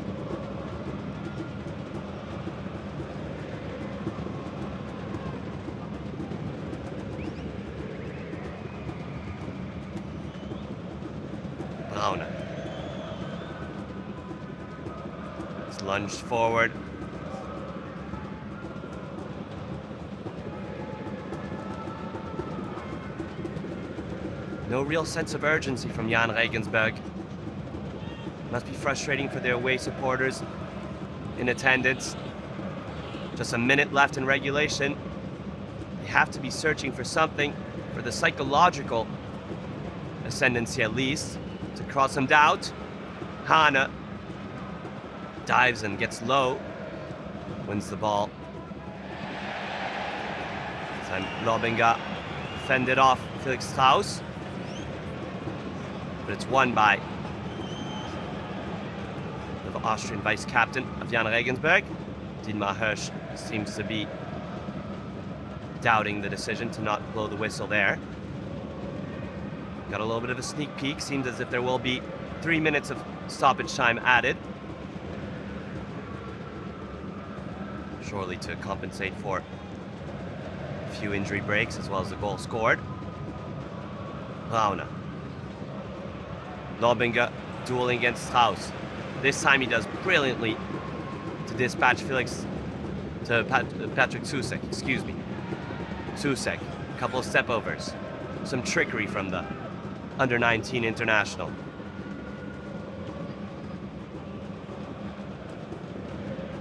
Brauner. It's lunged forward. No real sense of urgency from Jahn Regensburg. Must be frustrating for their away supporters in attendance. Just a minute left in regulation. They have to be searching for something, for the psychological ascendancy at least, to cross them out. Hahn dives and gets low, wins the ball. Then Lobinga fended off Felix Strauss, but it's won by the Austrian vice-captain of Jahn Regensburg. Dietmar Hirsch seems to be doubting the decision to not blow the whistle there. Got a little bit of a sneak peek. Seems as if there will be 3 minutes of stoppage time added. Surely to compensate for few injury breaks as well as the goal scored. Braune. Norbinger dueling against Strauss. This time he does brilliantly to dispatch Patrick Susek, excuse me. Susek, a couple of step overs. Some trickery from the under-19 international.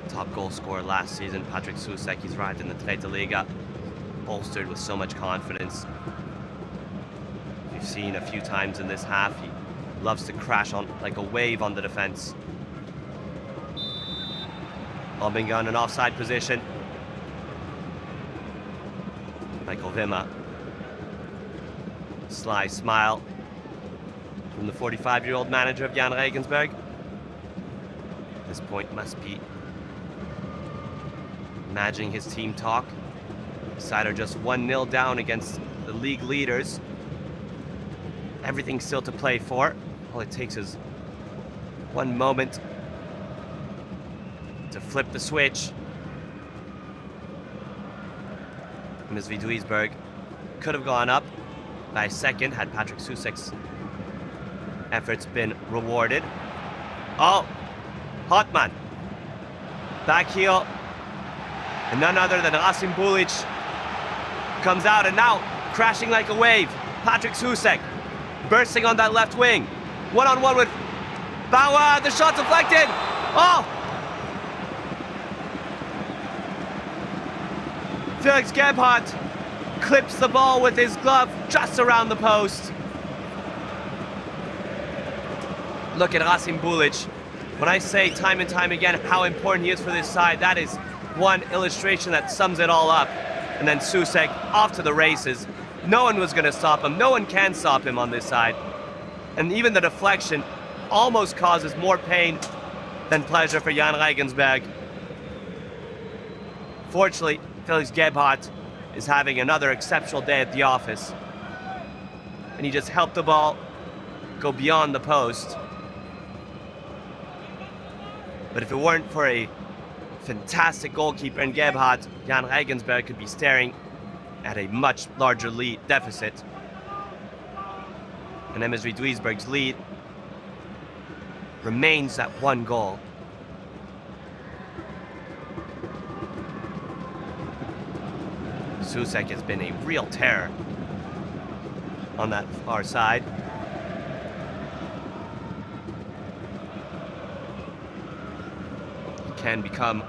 Top goal scorer last season, Patrick Susek. He's arrived in the Zweite Liga, bolstered with so much confidence. You've seen a few times in this half, he loves to crash on like a wave on the defense. Norbinger in an offside position. Michael Wimmer. Sly smile from the 45-year-old manager of Jahn Regensburg. At this point must be imagining his team talk. The side are just 1-0 down against the league leaders. Everything still to play for. All it takes is one moment to flip the switch. MSV Duisburg could have gone up by a second had Patrick Susek's efforts been rewarded. Oh, Hartmann. Back heel. And none other than Rasim Bulic comes out, and now crashing like a wave. Patrick Susek bursting on that left wing. One-on-one with Bauer. The shot deflected. Oh! Felix Gebhardt clips the ball with his glove just around the post. Look at Rasim Bulic. When I say time and time again how important he is for this side, that is one illustration that sums it all up. And then Susek off to the races. No one was going to stop him. No one can stop him on this side. And even the deflection almost causes more pain than pleasure for Jahn Regensburg. Fortunately, Felix Gebhardt is having another exceptional day at the office. And he just helped the ball go beyond the post. But if it weren't for a fantastic goalkeeper in Gebhardt, Jahn Regensburg could be staring at a much larger lead deficit. And MSV Duisburg's lead remains at 1 goal. Susek has been a real terror on that far side. He can become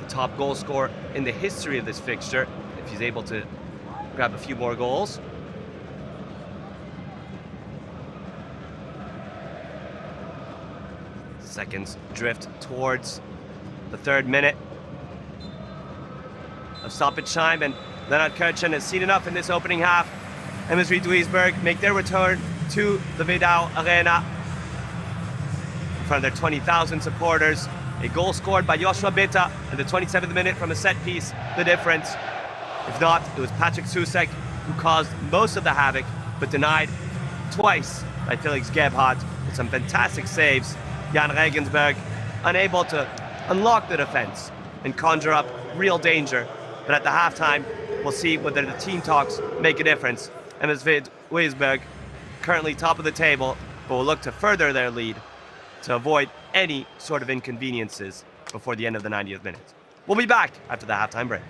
the top goal scorer in the history of this fixture if he's able to grab a few more goals. Seconds drift towards the 3rd minute of stoppage time, and Leonard Kirchen has seen enough in this opening half. MSV Duisburg make their return to the Wedau Arena in front of their 20,000 supporters. A goal scored by Joshua Bitter in the 27th minute from a set piece, the difference. If not, it was Patrick Susek who caused most of the havoc, but denied twice by Felix Gebhardt with some fantastic saves. Jahn Regensburg unable to unlock the defense and conjure up real danger. But at the halftime, we'll see whether the team talks make a difference. MSV Duisburg currently top of the table, but will look to further their lead to avoid any sort of inconveniences before the end of the 90th minute. We'll be back after the halftime break.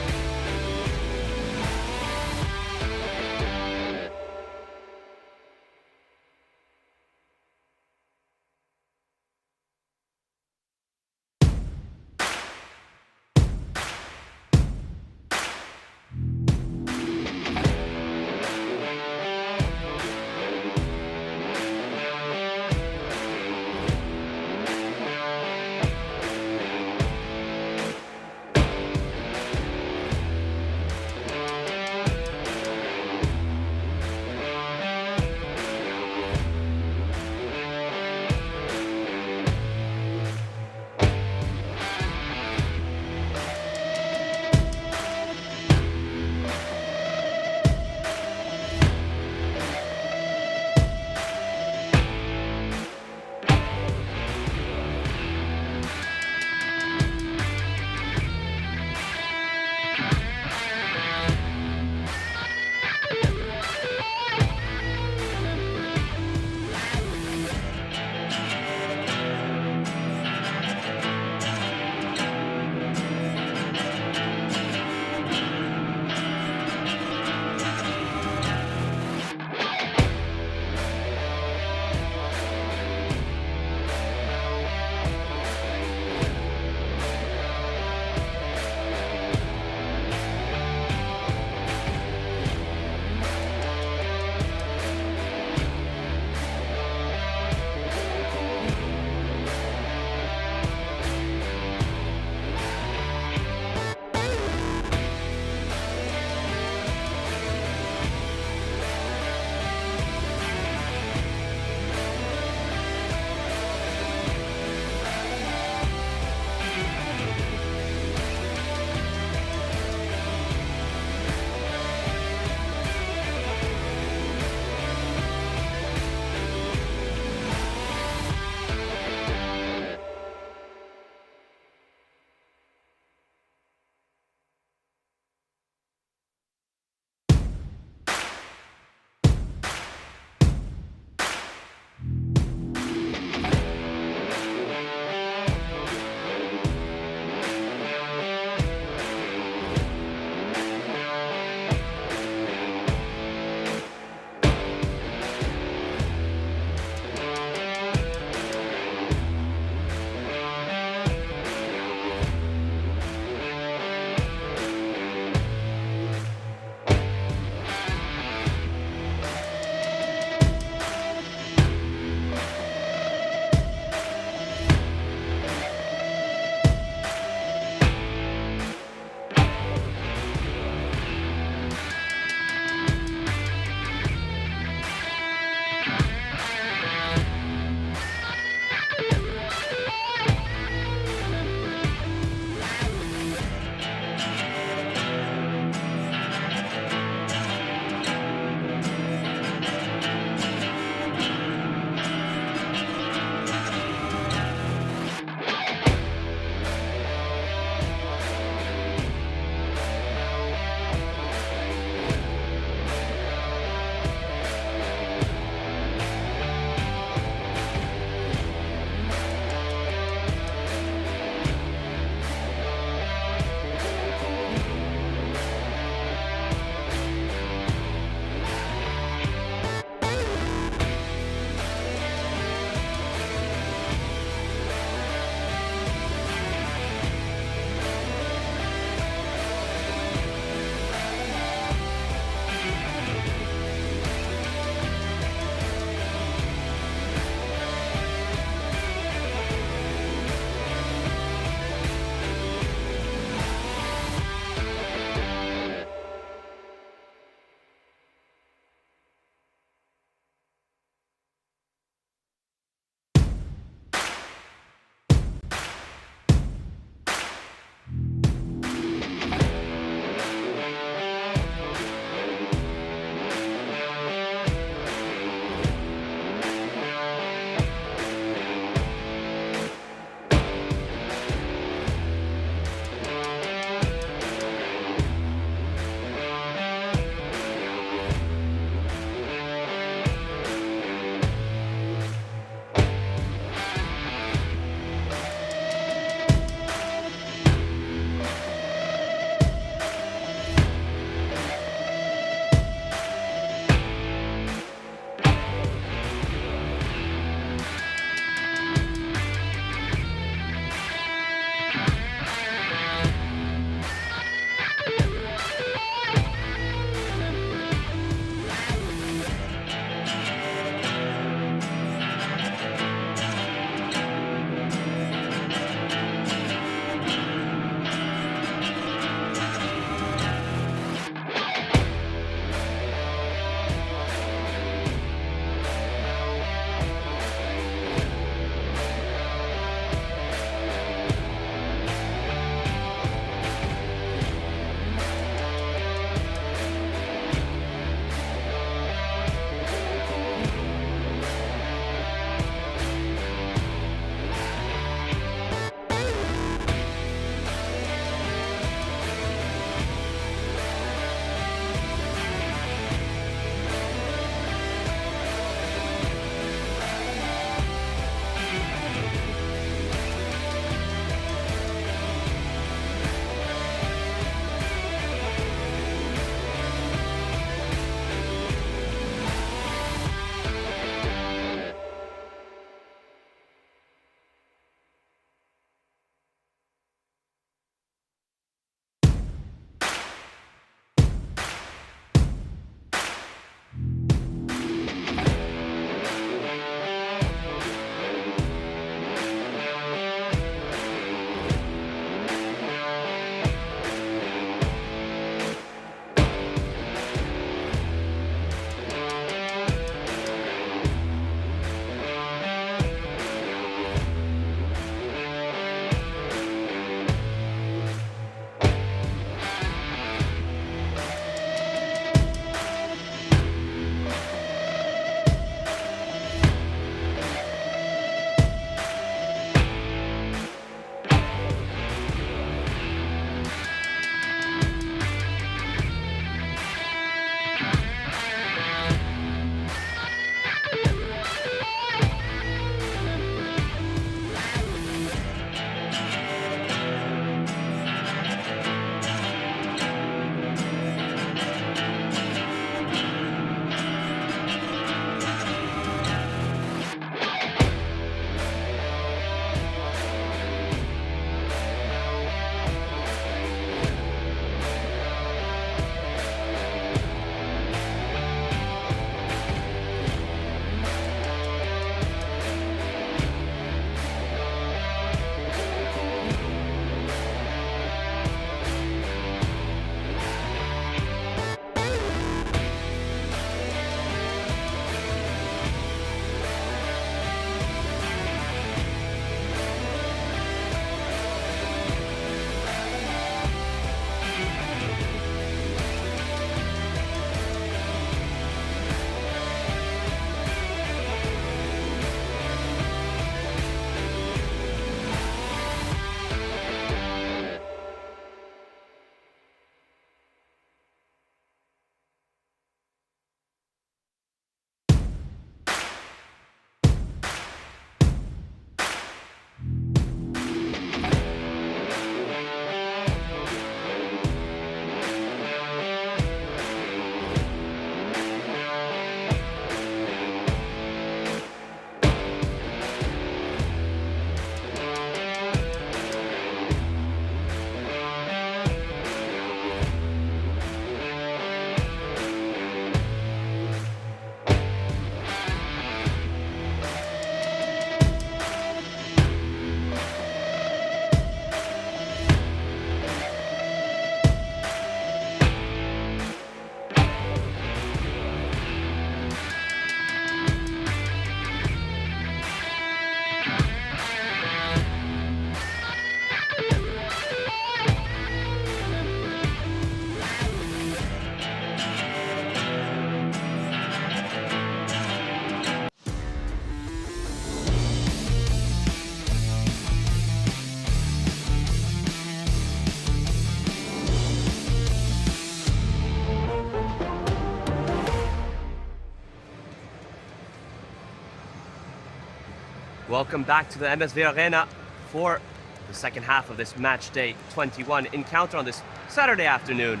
Welcome back to the MSV Arena for the second half of this match day 21 encounter on this Saturday afternoon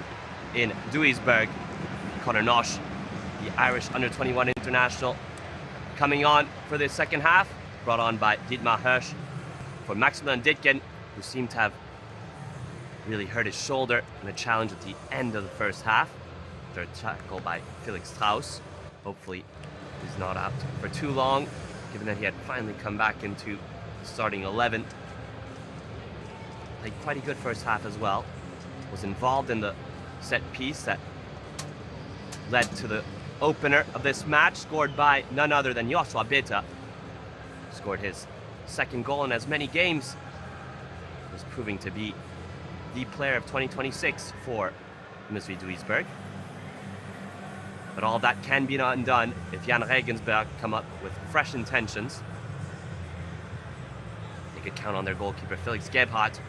in Duisburg. Conor Nosh, the Irish under-21 international, coming on for this second half, brought on by Dietmar Hirsch for Maximilian Ditgen, who seemed to have really hurt his shoulder in a challenge at the end of the first half after a tackle by Felix Strauss. Hopefully he's not out for too long, given that he had finally come back into starting 11. Played quite a good first half as well. Was involved in the set piece that led to the opener of this match, scored by none other than Joshua Beta. Scored his second goal in as many games. Was proving to be the player of 2026 for MSV Duisburg. But all that can be undone if Jahn Regensburg come up with fresh intentions. They could count on their goalkeeper Felix Gebhardt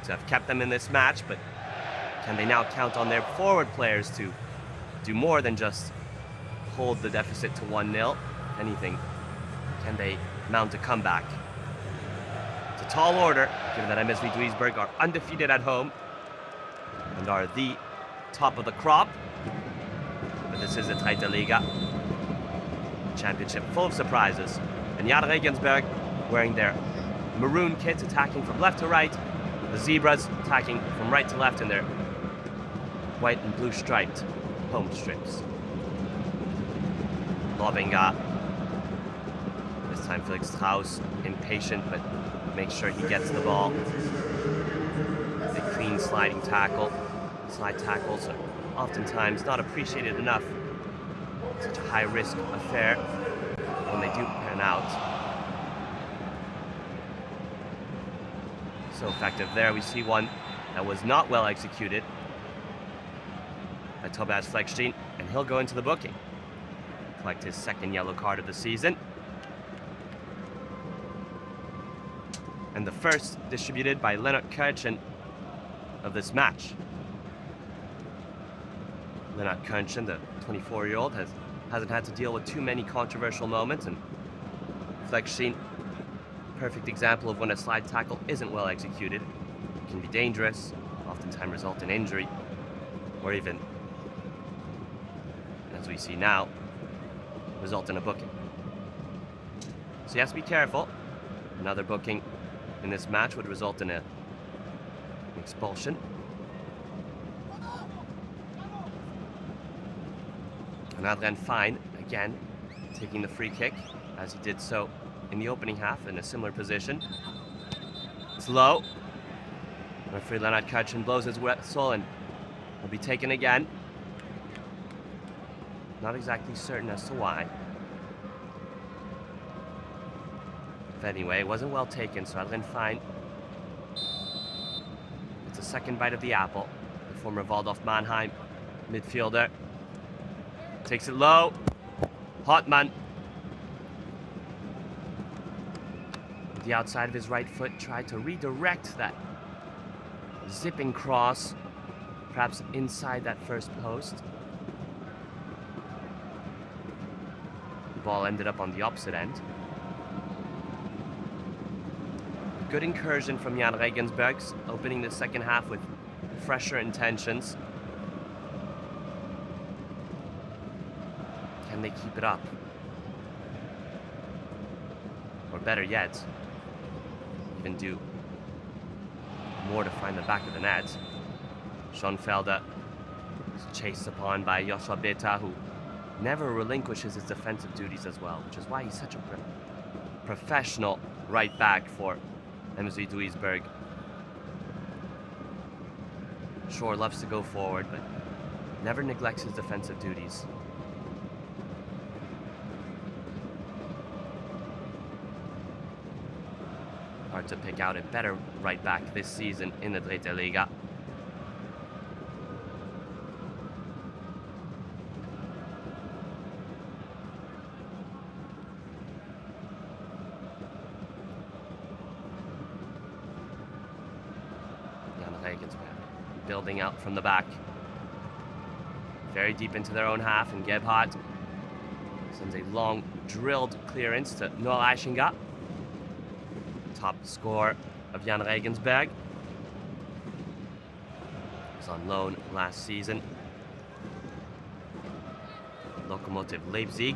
to have kept them in this match, but can they now count on their forward players to do more than just hold the deficit to 1-0? Anything, can they mount a comeback? It's a tall order, given that MSV Duisburg are undefeated at home and are the top of the crop. But this is the Zweite Liga championship full of surprises. And Jahn Regensburg wearing their maroon kits, attacking from left to right. The Zebras attacking from right to left in their white and blue striped home strips. Lobenga. This time Felix Strauss, impatient, but makes sure he gets the ball. The clean sliding tackle. Slide tackles are oftentimes not appreciated enough. Such a high-risk affair when they do pan out. So effective there. We see one that was not well executed by Tobias Fleckstein, and he'll go into the booking. Collect his second yellow card of the season. And the first distributed by Lennart Kirchen of this match. Lennart Kirchen, the 24-year-old, hasn't had to deal with too many controversial moments, and Fleckstein, perfect example of when a slide tackle isn't well executed. It can be dangerous, oftentimes result in injury, or even, as we see now, result in a booking. So he has to be careful. Another booking in this match would result in an expulsion. And Adrian Fein, again, taking the free kick, as he did so in the opening half in a similar position. It's low. Referee Lennart Kirchen blows his whistle and will be taken again. Not exactly certain as to why. But anyway, it wasn't well taken, so Adrian Fein. It's a second bite of the apple. The former Waldorf Mannheim midfielder takes it low. Hartmann. With the outside of his right foot, tried to redirect that zipping cross, perhaps inside that first post. The ball ended up on the opposite end. Good incursion from Jahn Regensburg, opening the second half with fresher intentions. Can they keep it up? Or better yet, even do more to find the back of the net. Schoenfelder is chased upon by Joshua Beta, who never relinquishes his defensive duties as well, which is why he's such a professional right back for MSV Duisburg. Sure, loves to go forward, but never neglects his defensive duties. Hard to pick out a better right back this season in the Zweite Liga. Jahn Regensburg building out from the back. Very deep into their own half, and Gebhardt sends a long drilled clearance to Noah Eichinga. top scorer of Jahn Regensburg. He was on loan last season. Lokomotiv Leipzig.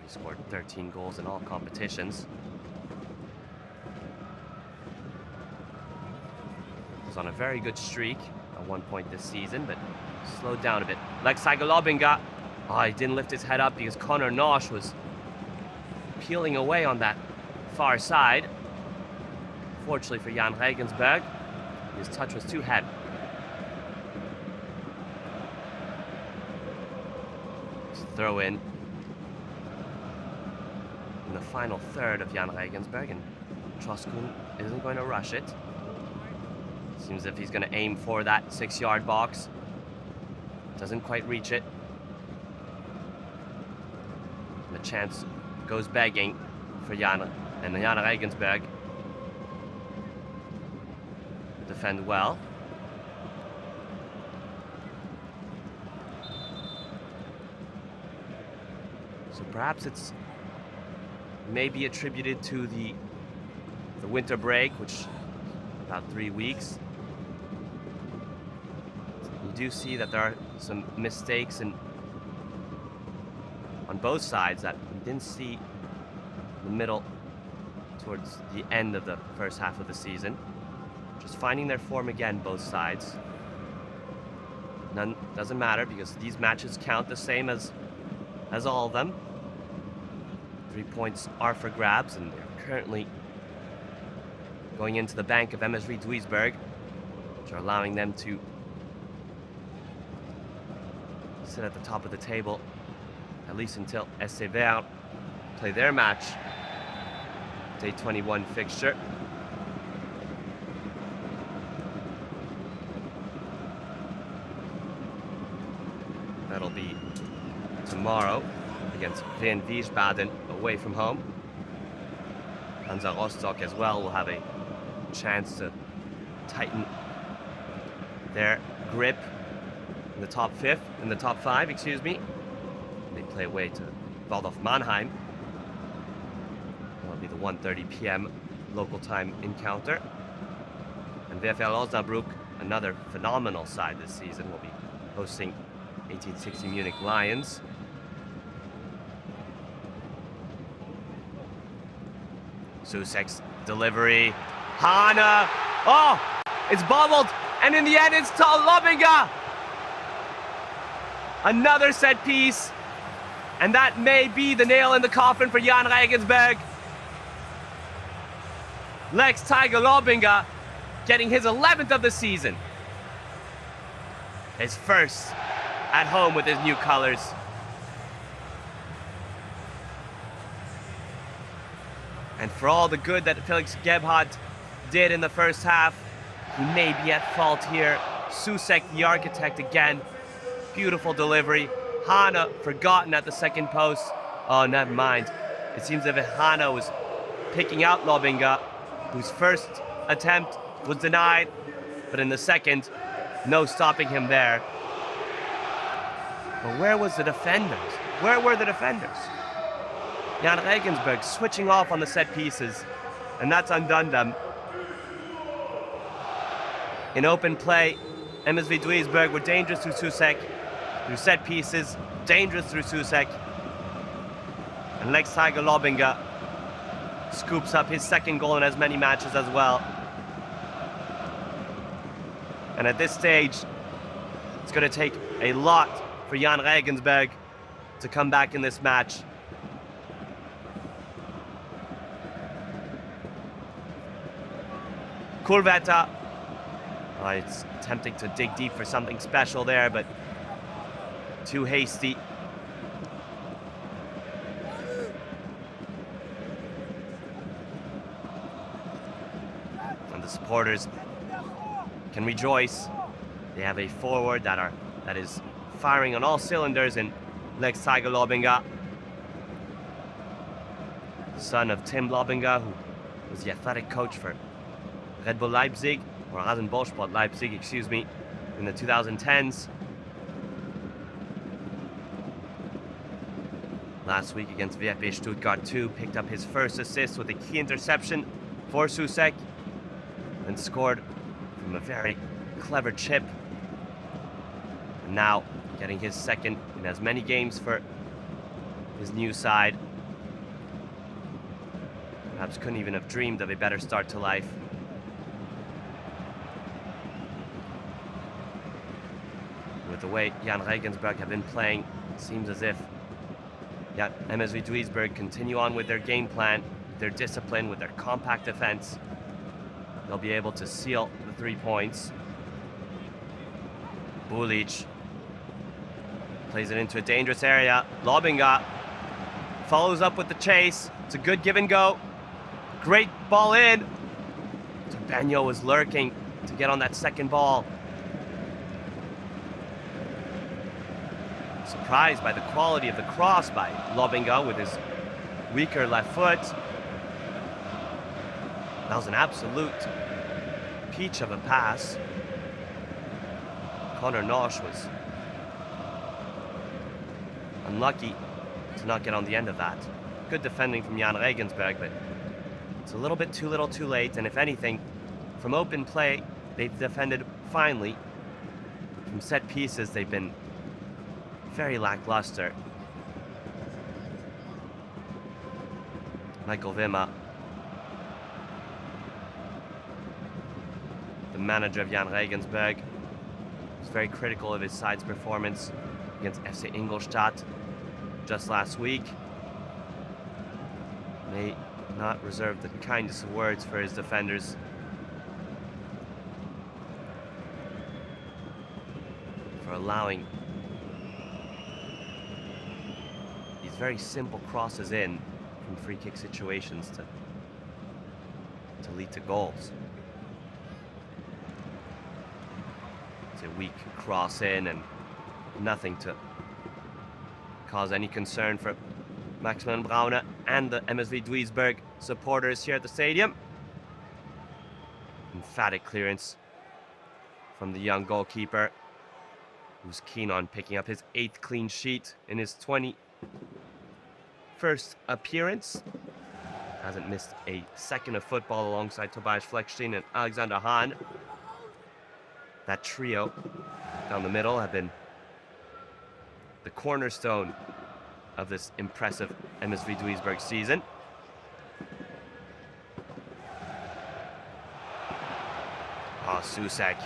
He scored 13 goals in all competitions. He was on a very good streak at one point this season, but slowed down a bit. Lexi Golobinga. Oh, he didn't lift his head up because Connor Nosh was peeling away on that far side. Fortunately for Jahn Regensburg, his touch was too heavy. Throw in the final third of Jahn Regensburg, and Troskun isn't going to rush it. Seems as if he's going to aim for that 6-yard box. Doesn't quite reach it. And the chance goes begging for Jahn, and Jahn Regensburg defend well. So perhaps it's maybe attributed to the winter break, which is about 3 weeks. You do see that there are some mistakes on both sides that we didn't see in the middle towards the end of the first half of the season. Just finding their form again, both sides. None doesn't matter because these matches count the same as all of them. 3 points are for grabs, and they're currently going into the bank of MSV Duisburg, which are allowing them to sit at the top of the table, at least until SSV play their match, day 21 fixture. That'll be tomorrow against Wien Wiesbaden away from home. Hansa Rostock as well will have a chance to tighten their grip in the top five, excuse me. They play away to Waldorf Mannheim. That'll be the 1:30 p.m. local time encounter. And VfL Osnabrück, another phenomenal side this season, will be hosting 1860 Munich Lions. Susek's delivery. Hane. Oh, it's bobbled. And in the end, it's Lobinga. Another set piece. And that may be the nail in the coffin for Jahn Regensburg. Lex Tiger Lobinga getting his 11th of the season. His first at home with his new colors. And for all the good that Felix Gebhardt did in the first half, he may be at fault here. Susek, the architect again. Beautiful delivery. Hane forgotten at the second post. Oh, never mind. It seems as if Hane was picking out Lobinga, whose first attempt was denied, but in the second, no stopping him there. But where was the defenders? Where were the defenders? Jahn Regensburg switching off on the set pieces, and that's undone them. In open play, MSV Duisburg were dangerous through Susek, through set pieces, dangerous through Susek. And Lex Tiger Lobinga scoops up his second goal in as many matches as well. And at this stage, it's going to take a lot for Jahn Regensburg to come back in this match. Kulveta. Oh, it's tempting to dig deep for something special there, but too hasty. And the supporters can rejoice. They have a forward that is firing on all cylinders in Lex Tiger Lobinga, son of Tim Lobinga, who was the athletic coach for Red Bull Leipzig, or Rasenballsport Leipzig, excuse me, in the 2010s. last week against VfB Stuttgart 2, picked up his first assist with a key interception for Soucek and scored from a very clever chip. And now getting his second in as many games for his new side. Perhaps couldn't even have dreamed of a better start to life. With the way Jahn Regensburg have been playing, it seems as if MSV Duisburg continue on with their game plan, their discipline, with their compact defense. They'll be able to seal the 3 points. Bulic plays it into a dangerous area. Lobinga follows up with the chase. It's a good give and go. Great ball in. Benyo was lurking to get on that second ball. Surprised by the quality of the cross by Lobinga with his weaker left foot. That was an absolute peach of a pass. Connor Nosh was unlucky to not get on the end of that. Good defending from Jahn Regensburg, but it's a little bit too little too late, and if anything, from open play, they've defended finely. From set pieces, they've been very lackluster. Michael Wimmer, the manager of Jahn Regensburg, was very critical of his side's performance against FC Ingolstadt just last week. May not reserve the kindest of words for his defenders. For allowing these very simple crosses in from free kick situations to lead to goals. It's a weak cross in and nothing to cause any concern for Maximilian Braune and the MSV Duisburg supporters here at the stadium. Emphatic clearance from the young goalkeeper, who's keen on picking up his 8th clean sheet in his 21st appearance. Hasn't missed a second of football alongside Tobias Fleckstein and Alexander Hahn. That trio down the middle have been the cornerstone of this impressive MSV Duisburg season. Oh, Soucek.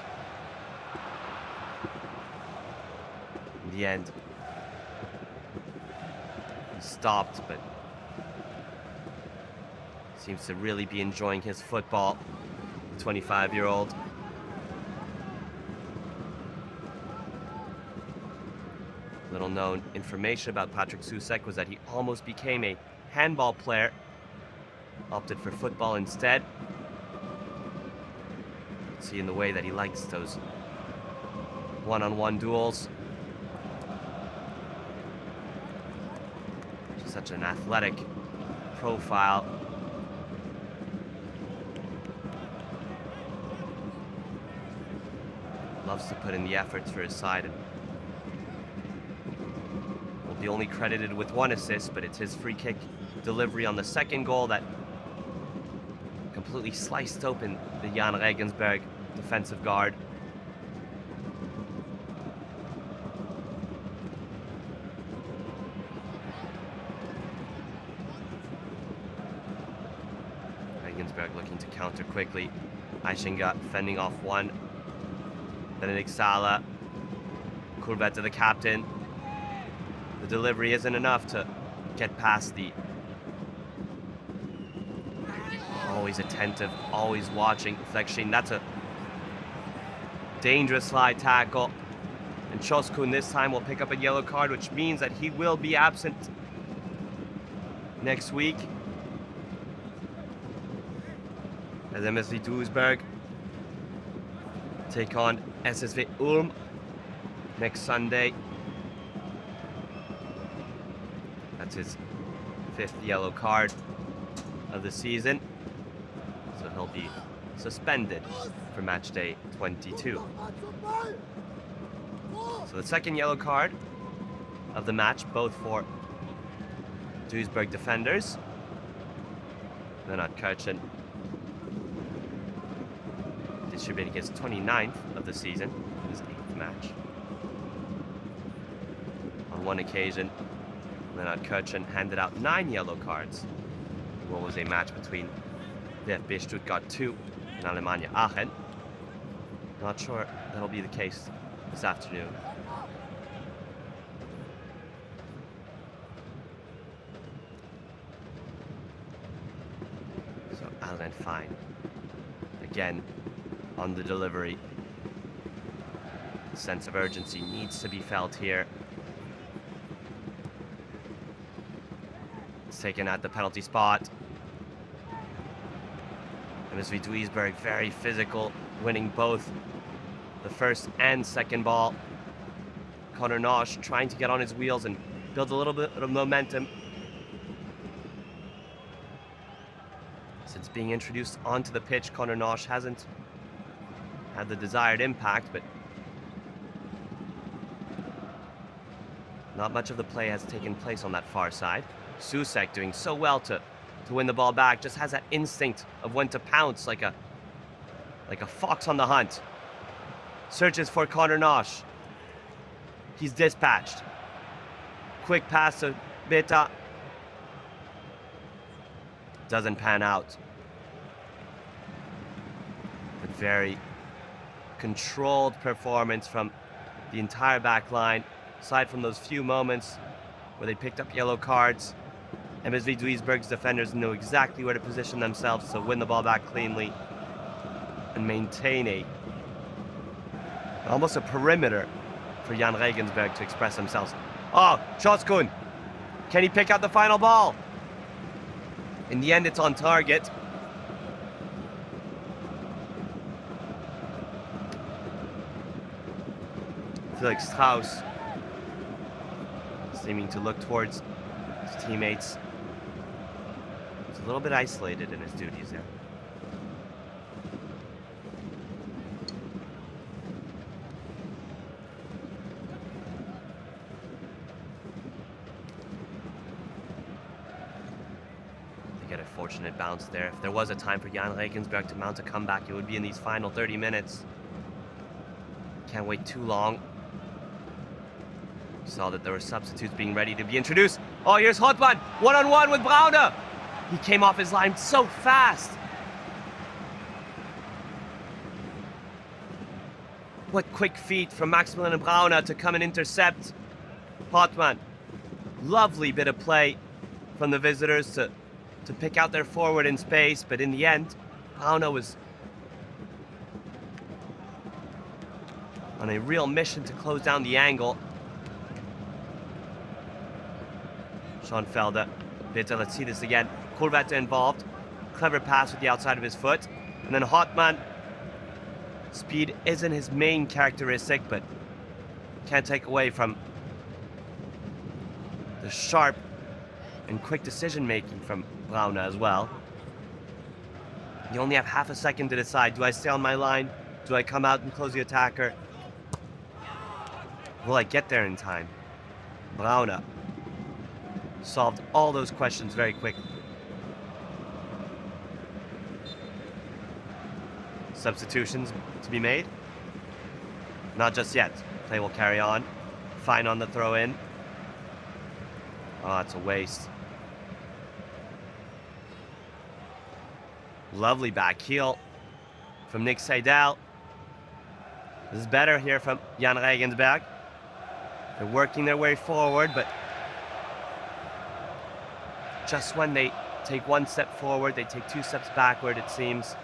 In the end, he stopped, but seems to really be enjoying his football, the 25-year-old. Little known information about Patrick Soucek was that he almost became a handball player, opted for football instead. See in the way that he likes those one-on-one duels. Just such an athletic profile. Loves to put in the efforts for his side. And will be only credited with 1 assist, but it's his free kick delivery on the second goal that completely sliced open the Jahn Regensburg defensive guard. Regensburg looking to counter quickly. Aishinga fending off one. Benedict Sala. Courbet to the captain. The delivery isn't enough to get past the always attentive, always watching Fleckstein. That's a dangerous slide tackle. And Choskun this time will pick up a yellow card, which means that he will be absent next week. As MSV Duisburg take on SSV Ulm next Sunday. That's his 5th yellow card of the season. So he'll be suspended for match day 22. So the 2nd yellow card of the match, both for Duisburg defenders. Leonard Kirchen distributing his 29th of the season, his 8th match. On one occasion, Leonard Kirchen handed out 9 yellow cards. What was a match between VfB Stuttgart 2 and Alemannia Aachen. Not sure that'll be the case this afternoon. So Alan Fine again on the delivery. The sense of urgency needs to be felt here. It's taken at the penalty spot. MSV Duisburg very physical, winning both the first and second ball. Conor Nosh trying to get on his wheels and build a little bit of momentum. Since being introduced onto the pitch, Conor Nosh hasn't had the desired impact, but not much of the play has taken place on that far side. Susek doing so well to win the ball back, just has that instinct of when to pounce like a fox on the hunt. Searches for Conor Nosh. He's dispatched. Quick pass to Beta. Doesn't pan out. But very controlled performance from the entire back line. Aside from those few moments where they picked up yellow cards, MSV Duisburg's defenders know exactly where to position themselves to win the ball back cleanly and maintain almost a perimeter for Jahn Regensburg to express themselves. Oh, Choskun. Can he pick out the final ball? In the end, it's on target. Felix Strauss seeming to look towards his teammates. He's a little bit isolated in his duties there. They get a fortunate bounce there. If there was a time for Jahn Regensburg to mount a comeback, it would be in these final 30 minutes. Can't wait too long. Saw that there were substitutes being ready to be introduced. Oh, here's Hotman, one-on-one with Brauner. He came off his line so fast. What quick feet from Maximilian Brauner to come and intercept Hotman. Lovely bit of play from the visitors to pick out their forward in space, but in the end, Brauner was on a real mission to close down the angle. Schoenfelder, Bitter, let's see this again. Kulvetter involved. Clever pass with the outside of his foot. And then Hotman. Speed isn't his main characteristic, but can't take away from the sharp and quick decision-making from Brauner as well. You only have half a second to decide. Do I stay on my line? Do I come out and close the attacker? Will I get there in time? Brauner solved all those questions very quickly. Substitutions to be made? Not just yet. Play will carry on. Fine on the throw-in. Oh, it's a waste. Lovely back heel from Nick Seidel. This is better here from Jahn Regensburg. They're working their way forward, but just when they take one step forward, they take 2 steps backward, it seems.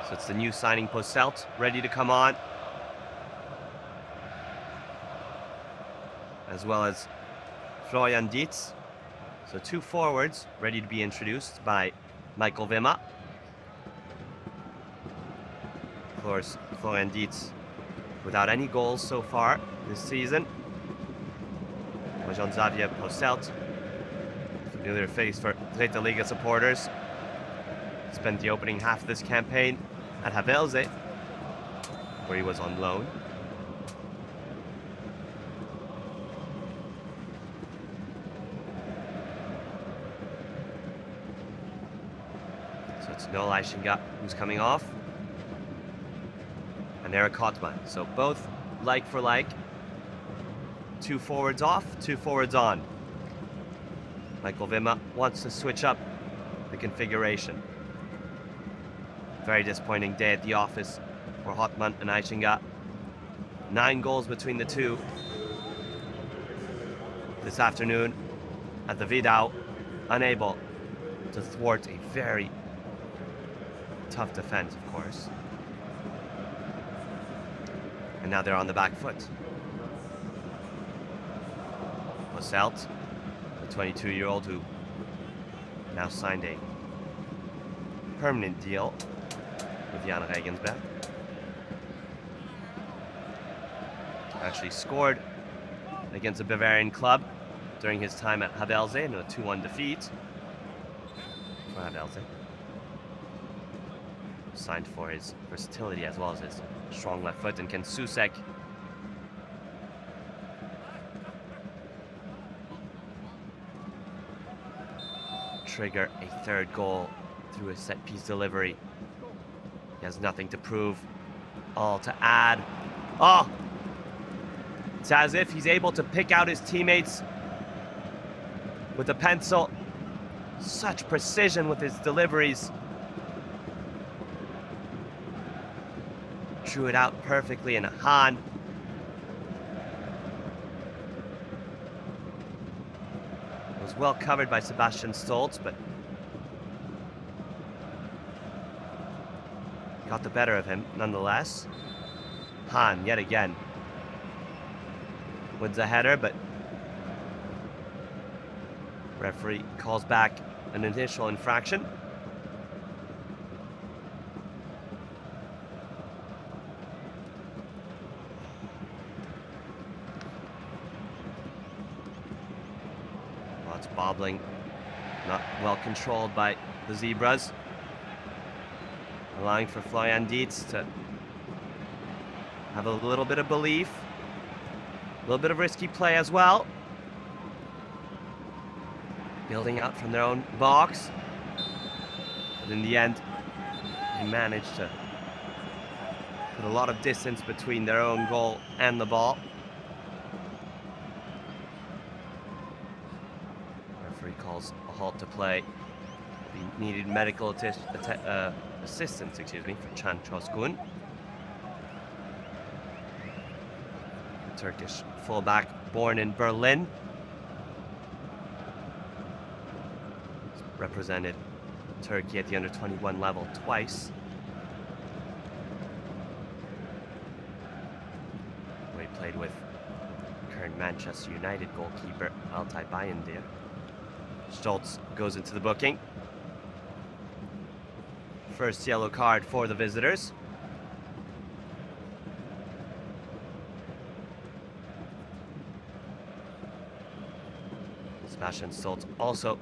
So it's the new signing Posselt, ready to come on. As well as Florian Dietz. So 2 forwards ready to be introduced by Michael Wimmer. Of course, Florian Dietz without any goals so far this season. Jean-Xavier Posselt, familiar face for Dritte Liga supporters. Spent the opening half of this campaign at Havelse, where he was on loan. So it's Noel Aishinga who's coming off. And Eric Hotman. So both like for like. 2 forwards off, 2 forwards on. Michael Wimmer wants to switch up the configuration. Very disappointing day at the office for Hotman and Aishinga. 9 goals between the two this afternoon at the Vidau, unable to thwart a very tough defense, of course. And now they're on the back foot. Posselt, the 22-year-old who now signed a permanent deal with Jahn Regensburg. Actually scored against a Bavarian club during his time at Havelse in a 2-1 defeat for Havelse. Signed for his versatility as well as his strong left foot. And Ken Susek trigger a 3rd goal through a set-piece delivery. He has nothing to prove, all to add. Oh! It's as if he's able to pick out his teammates with a pencil. Such precision with his deliveries. Drew it out perfectly, and Hahn was well covered by Sebastian Stolz, but got the better of him nonetheless. Hahn yet again wins a header, but referee calls back an initial infraction. Well, it's bobbling, not well controlled by the Zebras, allowing for Florian Dietz to have a little bit of belief. A little bit of risky play as well. Building out from their own box. But in the end, they managed to put a lot of distance between their own goal and the ball. Referee calls a halt to play. He needed medical assistance, for Can Çoskun. Turkish fullback born in Berlin. He's represented Turkey at the under-21 level twice. Where he played with current Manchester United goalkeeper Altay Bayındır. Stolz goes into the booking. First yellow card for the visitors. Sebastian Stolz also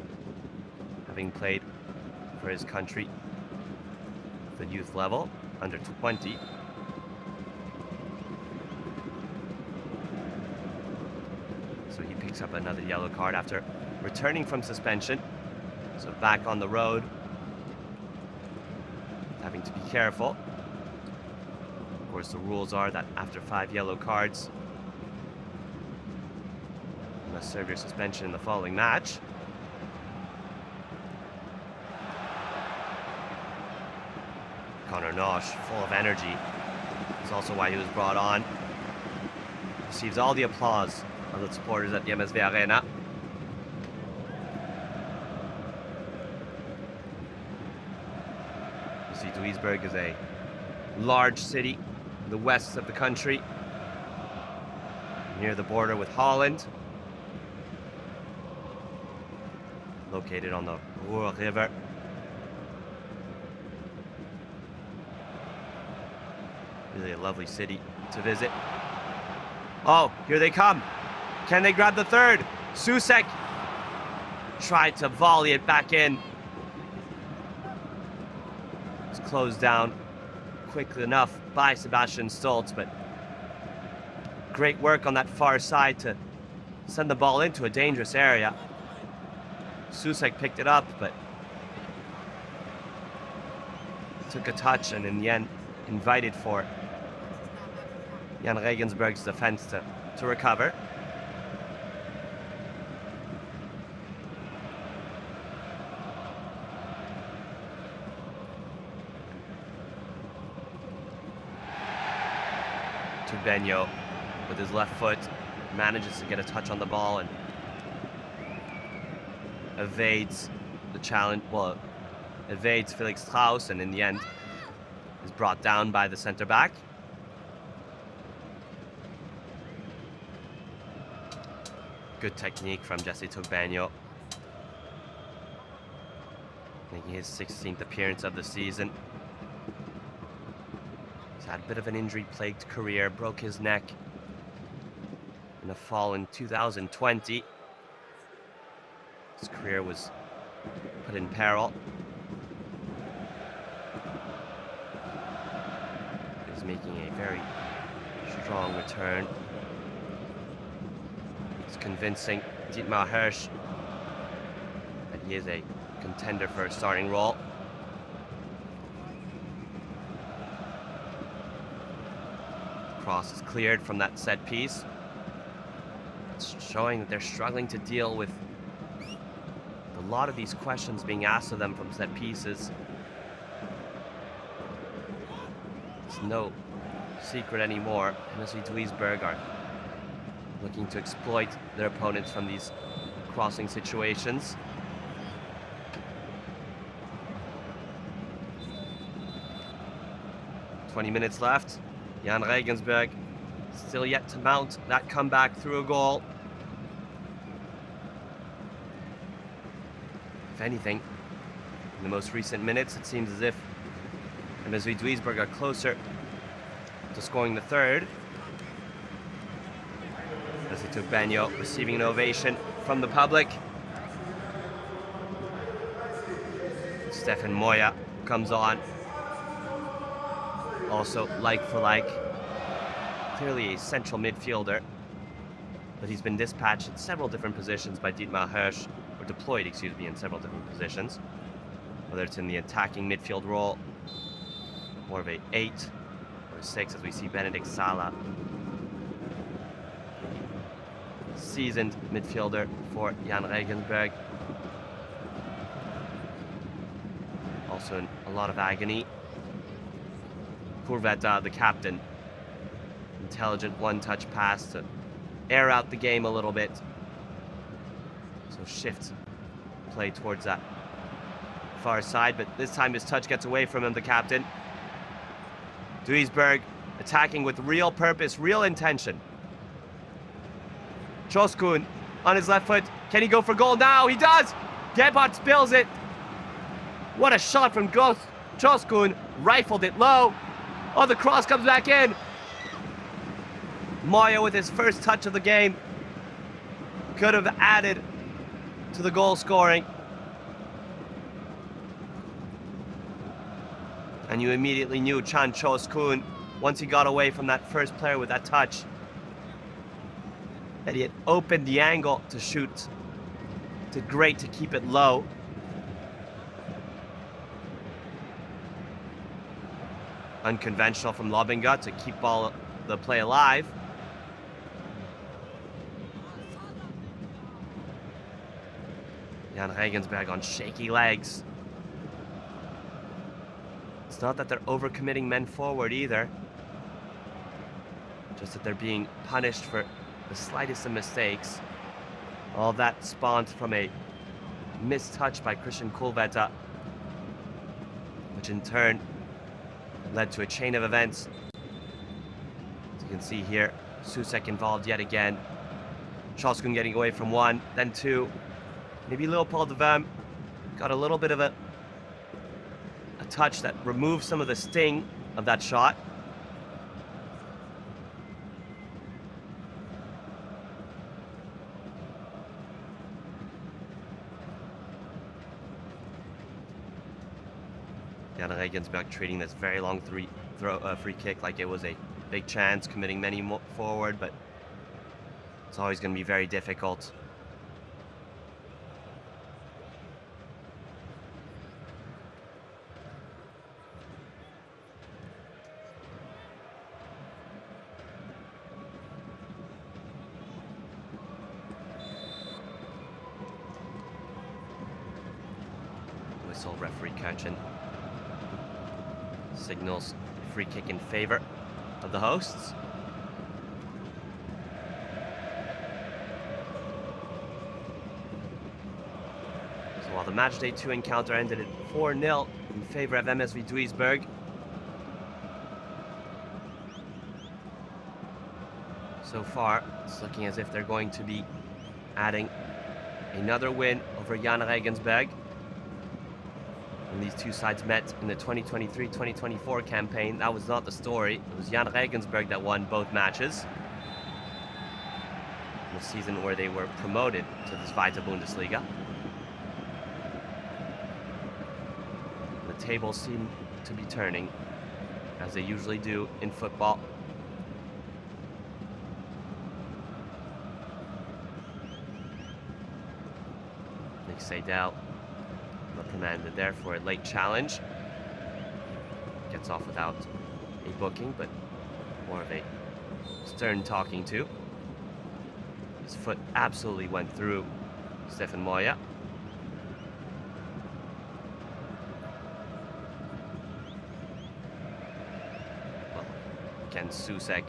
having played for his country at the youth level, under 20. So he picks up another yellow card after returning from suspension. So back on the road, having to be careful. Of course, the rules are that after 5 yellow cards, you must serve your suspension in the following match. Connor Nosh, full of energy. That's also why he was brought on. Receives all the applause of the supporters at the MSV Arena. You see, Duisburg is a large city in the west of the country, near the border with Holland. Located on the Ruhr River. Really a lovely city to visit. Oh, here they come. Can they grab the third? Susek tried to volley it back in. It's closed down quickly enough by Sebastian Stolz, but great work on that far side to send the ball into a dangerous area. Susek picked it up, but took a touch and in the end invited for Jahn Regensburg's defense to recover. Tugbenyo with his left foot manages to get a touch on the ball and evades the challenge, well, evades Felix Strauss, and in the end is brought down by the center back. Good technique from Jesse Tugbenyo, making his 16th appearance of the season. He's had a bit of an injury-plagued career, broke his neck in a fall in 2020. His career was put in peril. He's making a very strong return. He's convincing Dietmar Hirsch that he is a contender for a starting role. Cross is cleared from that set piece. It's showing that they're struggling to deal with a lot of these questions being asked of them from set pieces. It's no secret anymore. MSV Duisburg are looking to exploit their opponents from these crossing situations. "20 minutes left. Jahn Regensburg still yet to mount that comeback through a goal. If anything, in the most recent minutes, it seems as if MSV Duisburg are closer to scoring the third. As he took Tugbenyo receiving an ovation from the public. Stefan Moya comes on. Also like for like. Clearly a central midfielder, but he's been dispatched in several different positions by Dietmar Hirsch, or deployed, excuse me, in several different positions. Whether it's in the attacking midfield role, more of a 8 or a 6, as we see Benedikt Sala, seasoned midfielder for Jahn Regensburg. Also in a lot of agony. Kurveta, the captain. Intelligent one-touch pass to air out the game a little bit. So shift play towards that far side, but this time his touch gets away from him, the captain. Duisburg attacking with real purpose, real intention. Choskun on his left foot. Can he go for goal now? He does! Gebhardt spills it. What a shot from Choskun. Rifled it low. Oh, the cross comes back in. Moya with his first touch of the game could have added to the goal scoring. And you immediately knew Chan Choskun, once he got away from that first player with that touch, that he had opened the angle to shoot. Did great to keep it low. Unconventional from Lobinga to keep the play alive. Jahn Regensburg on shaky legs. It's not that they're overcommitting men forward either. Just that they're being punished for the slightest of mistakes. All that spawned from a missed touch by Christian Kurveta, which in turn led to a chain of events. As you can see here, Susek involved yet again. Choskun getting away from one, then two. Maybe Leopold de Verm got a little bit of a touch that removed some of the sting of that shot. Jahn Regensburg treating this very long free kick like it was a big chance, committing many more forward, but it's always going to be very difficult. referee Kirchen signals free kick in favor of the hosts. So while the matchday 2 encounter ended at 4-0 in favor of MSV Duisburg, so far it's looking as if they're going to be adding another win over Jahn Regensburg. When these two sides met in the 2023-2024 campaign, that was not the story. It was Jahn Regensburg that won both matches in the season where they were promoted to the Zweite Bundesliga. The tables seem to be turning, as they usually do in football. Nick Seidel reprimanded there for a late challenge. Gets off without a booking, but more of a stern talking to. His foot absolutely went through Stefan Moya. Well, Ken Susek.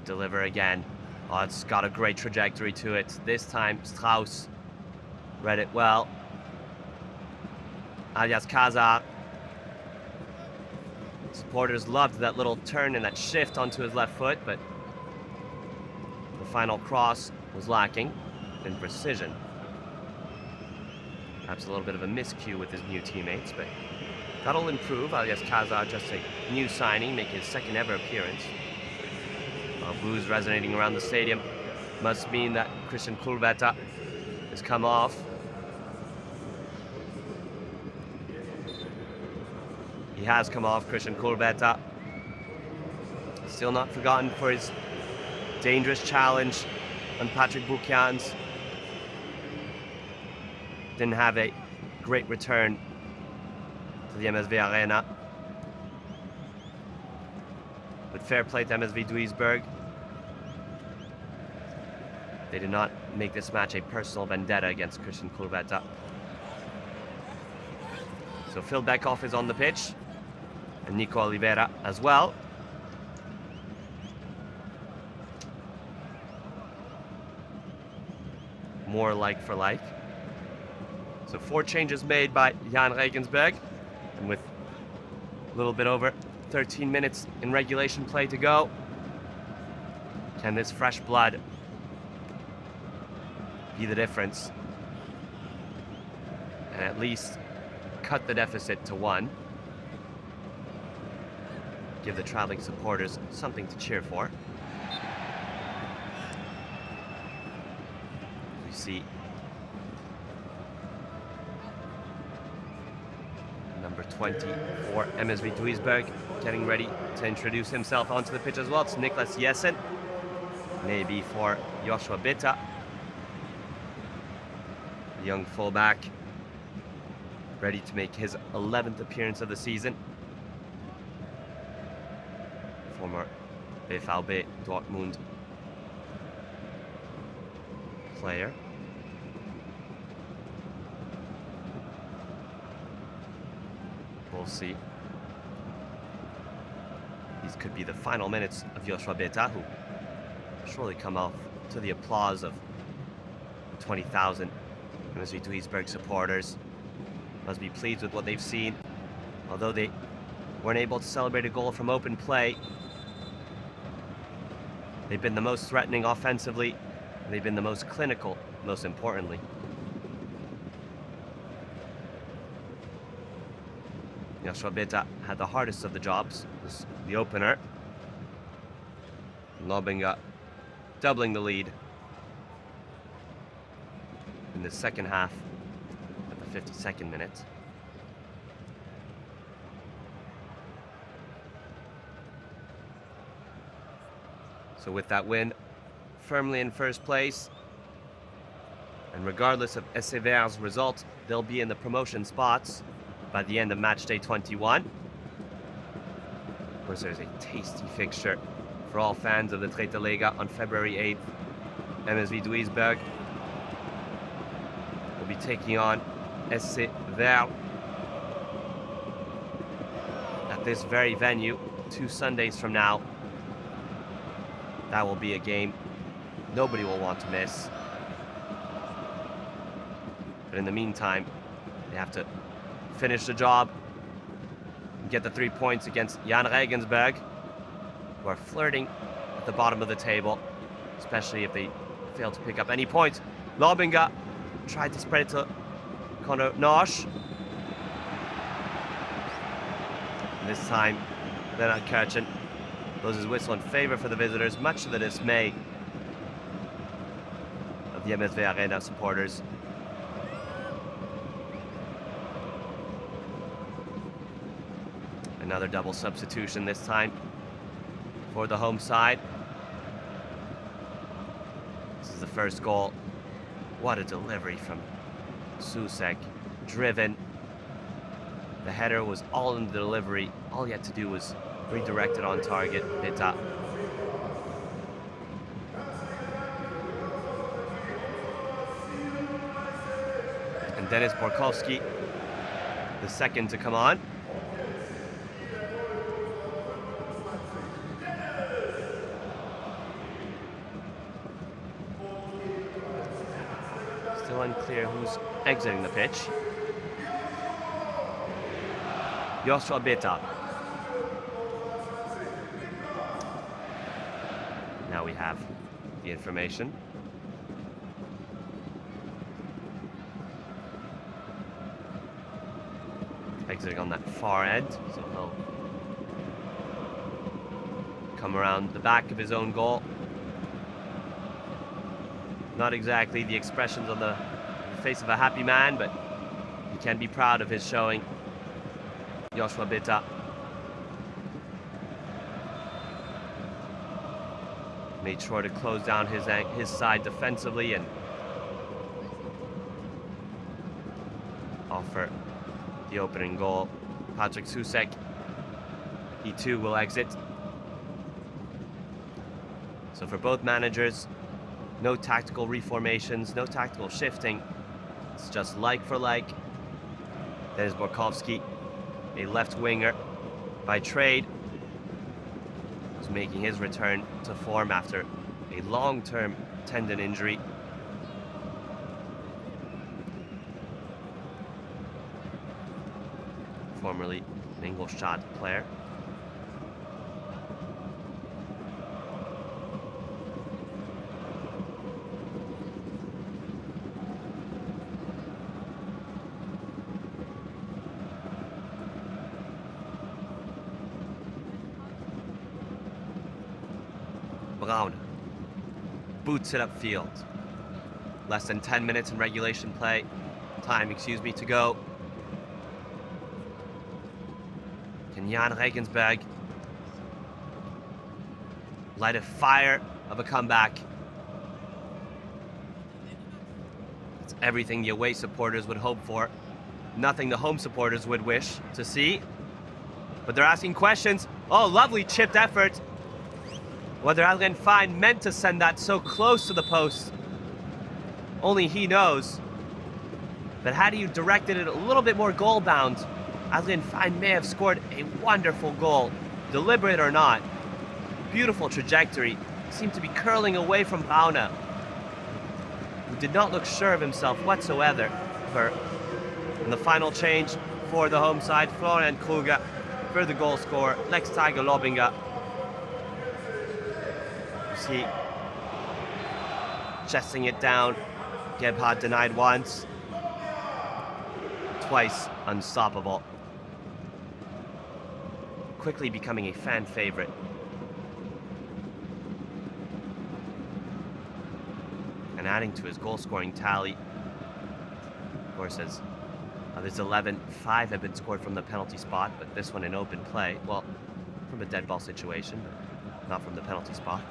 Deliver again. Oh, it's got a great trajectory to it. This time, Strauss read it well. Alias Kazar. Supporters loved that little turn and that shift onto his left foot, but the final cross was lacking in precision. Perhaps a little bit of a miscue with his new teammates, but that'll improve. Alias Kazar, just a new signing, making his second ever appearance. Boos resonating around the stadium must mean that Christian Kulveta has come off. He has come off, Christian Kulveta. Still not forgotten for his dangerous challenge on Patrick Bukians. Didn't have a great return to the MSV Arena. But fair play to MSV Duisburg. They did not make this match a personal vendetta against Christian Kulveta. So Phil Beckhoff is on the pitch, and Nico Oliveira as well. More like for like. So 4 changes made by Jahn Regensburg, and with a little bit over 13 minutes in regulation play to go, can this fresh blood be the difference and at least cut the deficit to 1? Give the traveling supporters something to cheer for. We see number 20 for MSV Duisburg getting ready to introduce himself onto the pitch as well. It's Niklas Jessen, maybe for Joshua Bitta, young fullback, ready to make his 11th appearance of the season. Former BVB Dortmund player. We'll see. These could be the final minutes of Joshua Bitta, who surely come off to the applause of 20,000 MSV Duisburg supporters. Must be pleased with what they've seen. Although they weren't able to celebrate a goal from open play, they've been the most threatening offensively, and they've been the most clinical, most importantly. Joshua Bitta had the hardest of the jobs, the opener. Lobinga doubling the lead in the second half at the 52nd minute. So with that win, firmly in first place, and regardless of SSV's result, they'll be in the promotion spots by the end of matchday 21. Of course, there's a tasty fixture for all fans of the Dritte Liga on February 8th. MSV Duisburg taking on SSV Jahn at this very venue 2 Sundays from now. That will be a game nobody will want to miss. But in the meantime, they have to finish the job and get the 3 points against Jahn Regensburg, who are flirting at the bottom of the table, especially if they fail to pick up any points. Lobinga tried to spread it to Conor Nosh. This time, Lennart Kirchen blows his whistle in favor for the visitors, much to the dismay of the MSV Arena supporters. Another double substitution this time for the home side. This is the first goal. What a delivery from Susek. Driven. The header was all in the delivery. All he had to do was redirect it on target. Bita. And Dennis Borkowski, the second to come on. Still unclear who's exiting the pitch. Joshua Bita. Now we have the information. Exiting on that far end, so he'll come around the back of his own goal. Not exactly the expressions on the face of a happy man, but he can be proud of his showing. Joshua Bita. Made sure to close down his side defensively and offer the opening goal. Patrick Susek, he too will exit. So for both managers, no tactical reformations, no tactical shifting. It's just like for like. There's Borkowski, a left winger by trade, who's making his return to form after a long-term tendon injury. Formerly an Ingolstadt player. Braun boots it upfield. Less than 10 minutes in regulation time, to go. Can Jahn Regensburg light a fire of a comeback? It's everything the away supporters would hope for, nothing the home supporters would wish to see. But they're asking questions. Oh, lovely chipped effort. Whether Adrien Fein meant to send that so close to the post, only he knows. But had he directed it a little bit more goal-bound, Adrien Fein may have scored a wonderful goal, deliberate or not. Beautiful trajectory, seemed to be curling away from Braune, who did not look sure of himself whatsoever. And the final change for the home side, Florian Kruger for the goal scorer, Lex Tiger Lobinga. See, chesting it down. Gebhardt denied once, twice unstoppable. Quickly becoming a fan favorite. And adding to his goal scoring tally. Of course, as there's 11, 5 have been scored from the penalty spot, but this one in open play. Well, from a dead ball situation, but not from the penalty spot.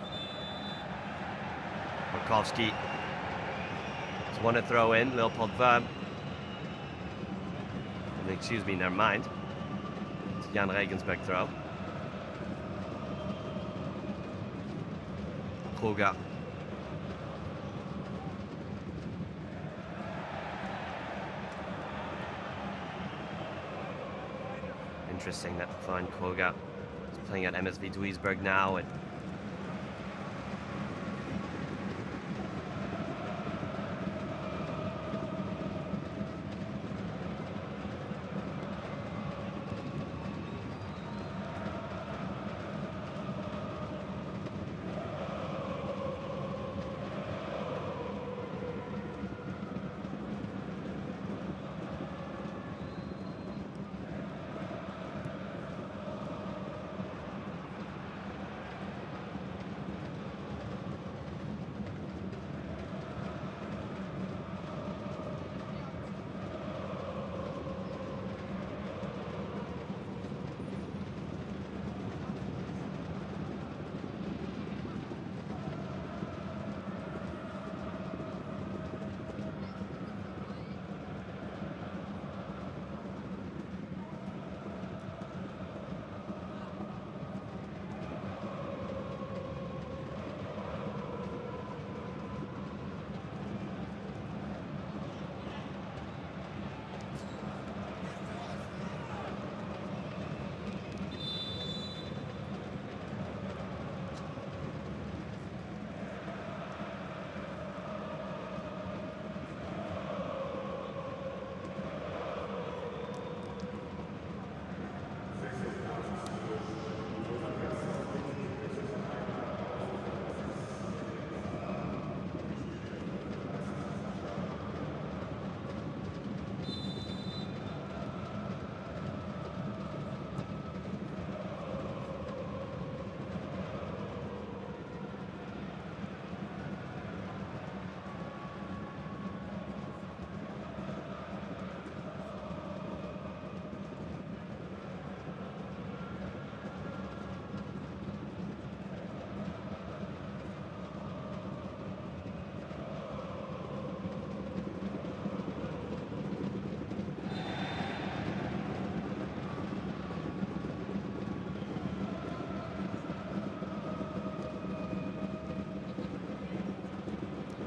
Borkowski has won a throw in. Leopold Wurm. Excuse me, never mind. It's Jahn Regensburg throw. Kruger. Interesting that Florian Koga is playing at MSV Duisburg now, and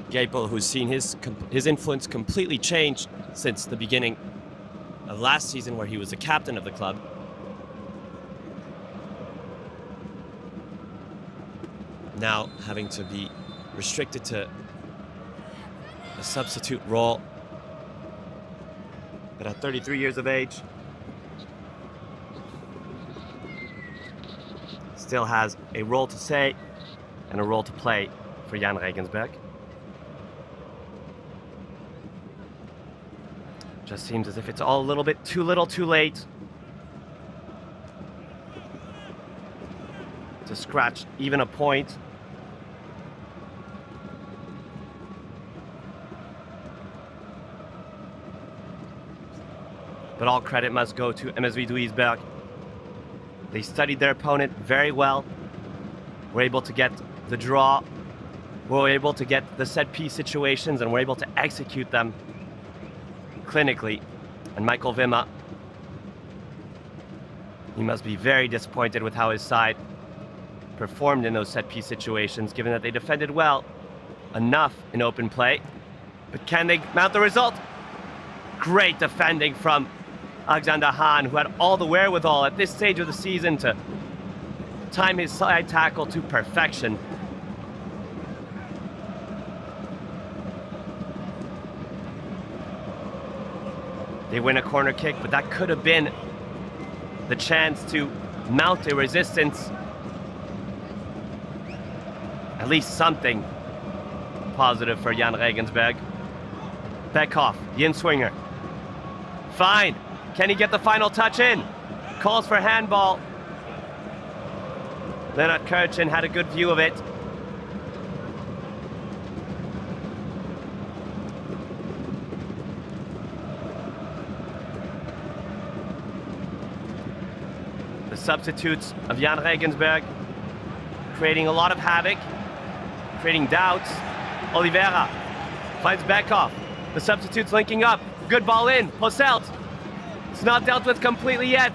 Gapel, who's seen his influence completely change since the beginning of last season, where he was the captain of the club. Now having to be restricted to a substitute role. But at 33 years of age, still has a role to say and a role to play for Jahn Regensburg. Just seems as if it's all a little bit too little too late to scratch even a point. But all credit must go to MSV Duisburg. They studied their opponent very well, were able to get the draw, were able to get the set piece situations, and were able to execute them clinically. And Michael Wimmer, he must be very disappointed with how his side performed in those set piece situations, given that they defended well enough in open play. But can they mount the result? Great defending from Alexander Hahn, who had all the wherewithal at this stage of the season to time his side tackle to perfection. They win a corner kick, but that could have been the chance to mount a resistance. At least something positive for Jahn Regensburg. Beckhoff, the in-swinger. Fine. Can he get the final touch in? Calls for handball. Leonard Kirchen had a good view of it. The substitutes of Jahn Regensburg creating a lot of havoc, creating doubts. Oliveira finds Beckhoff. The substitutes linking up. Good ball in. Posselt. It's not dealt with completely yet.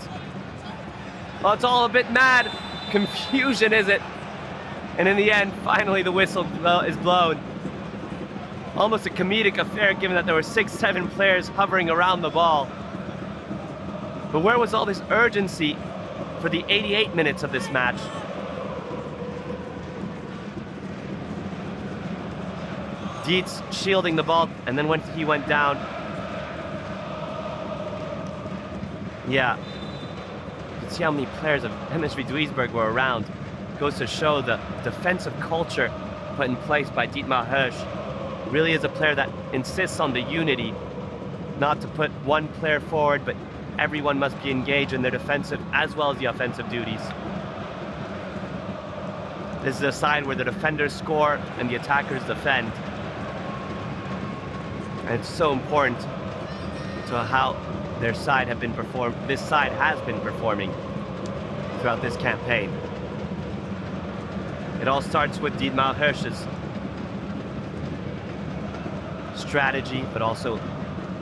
Well, it's all a bit mad. Confusion, is it? And in the end, finally the whistle is blown. Almost a comedic affair, given that there were 6-7 players hovering around the ball. But where was all this urgency for the 88 minutes of this match? Dietz shielding the ball, and then when he went down, yeah, you can see how many players of MSV Duisburg were around. Goes to show the defensive culture put in place by Dietmar Hirsch. Really is a player that insists on the unity, not to put one player forward, but everyone must be engaged in their defensive as well as the offensive duties. This is a side where the defenders score and the attackers defend. And it's so important to how their side have been performed. This side has been performing throughout this campaign. It all starts with Dietmar Hirsch's strategy, but also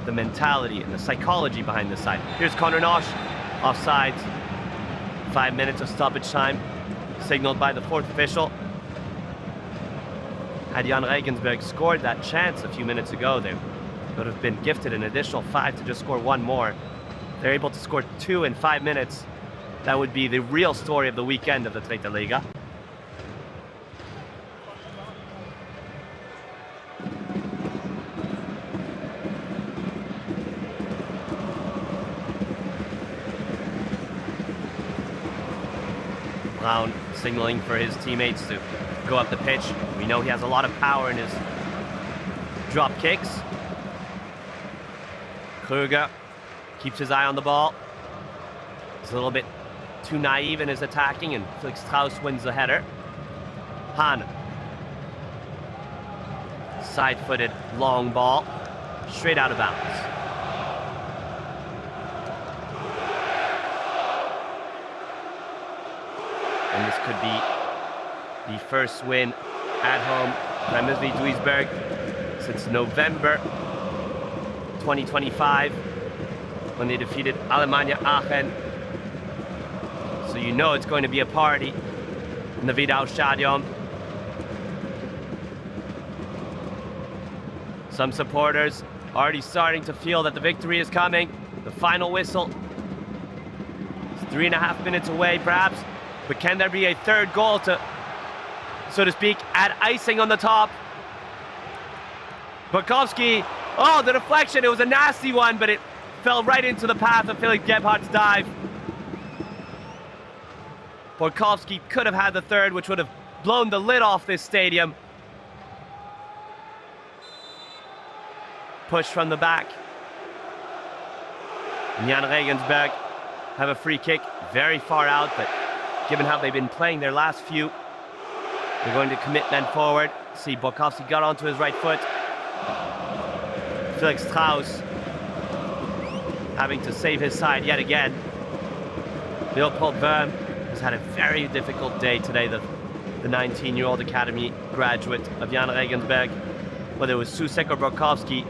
the mentality and the psychology behind this side. Here's Conor Nosh, offsides. 5 minutes of stoppage time, signaled by the fourth official. Had Jahn Regensburg scored that chance a few minutes ago, they would have been gifted an additional 5 to just score one more. They're able to score 2 in 5 minutes. That would be the real story of the weekend of the Zweite Liga. Brown signaling for his teammates to go up the pitch. We know he has a lot of power in his drop kicks. Krüger keeps his eye on the ball. He's a little bit too naive in his attacking, and Felix Strauss wins the header. Hahn. Side-footed long ball, straight out of bounds. And this could be the first win at home for MSV Duisburg since November 2025, when they defeated Alemannia Aachen. So you know it's going to be a party in the Vidau Stadion. Some supporters already starting to feel that the victory is coming. The final whistle. It's 3.5 minutes away, perhaps. But can there be a third goal to, so to speak, add icing on the top? Borkowski, oh, the deflection, it was a nasty one, but it fell right into the path of Felix Gebhardt's dive. Borkowski could have had the third, which would have blown the lid off this stadium. Push from the back. And Jahn Regensburg have a free kick very far out, but given how they've been playing their last few, they're going to commit men forward. See, Borkowski got onto his right foot. Felix Strauss having to save his side yet again. Leopold Böhm has had a very difficult day today, the 19-year-old academy graduate of Jahn Regensburg. Whether it was Susek or Borkowski,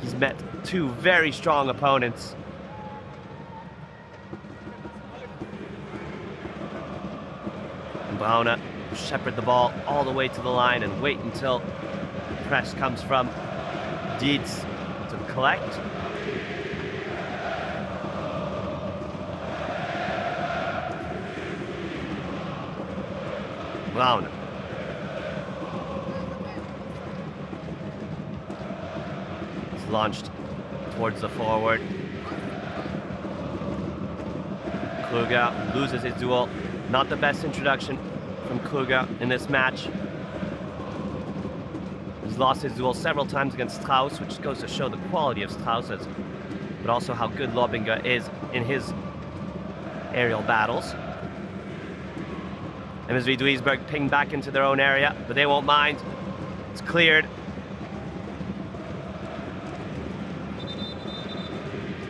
he's met two very strong opponents. And Braune shepherd the ball all the way to the line and wait until press comes from Dietz to collect. Braune. It's launched towards the forward. Krüger loses his duel. Not the best introduction from Krüger in this match. He's lost his duel several times against Strauss, which goes to show the quality of Strauss, but also how good Lobinger is in his aerial battles. MSV Duisburg pinged back into their own area, but they won't mind. It's cleared.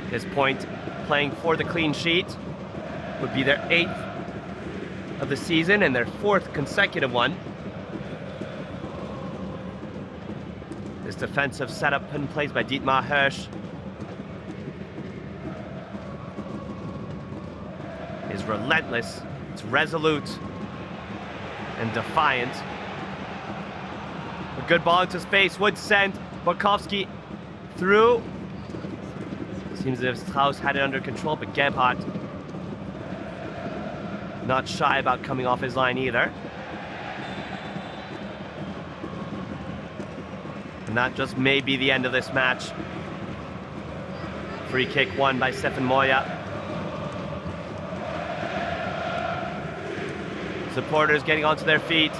At this point, playing for the clean sheet, would be their 8th of the season and their 4th consecutive one. This defensive setup put in place by Dietmar Hirsch is relentless. It's resolute and defiant. A good ball into space would send Borkowski through. Seems as if Strauss had it under control, but Gebhardt not shy about coming off his line either. And that just may be the end of this match. Free kick won by Stefan Moya. Supporters getting onto their feet.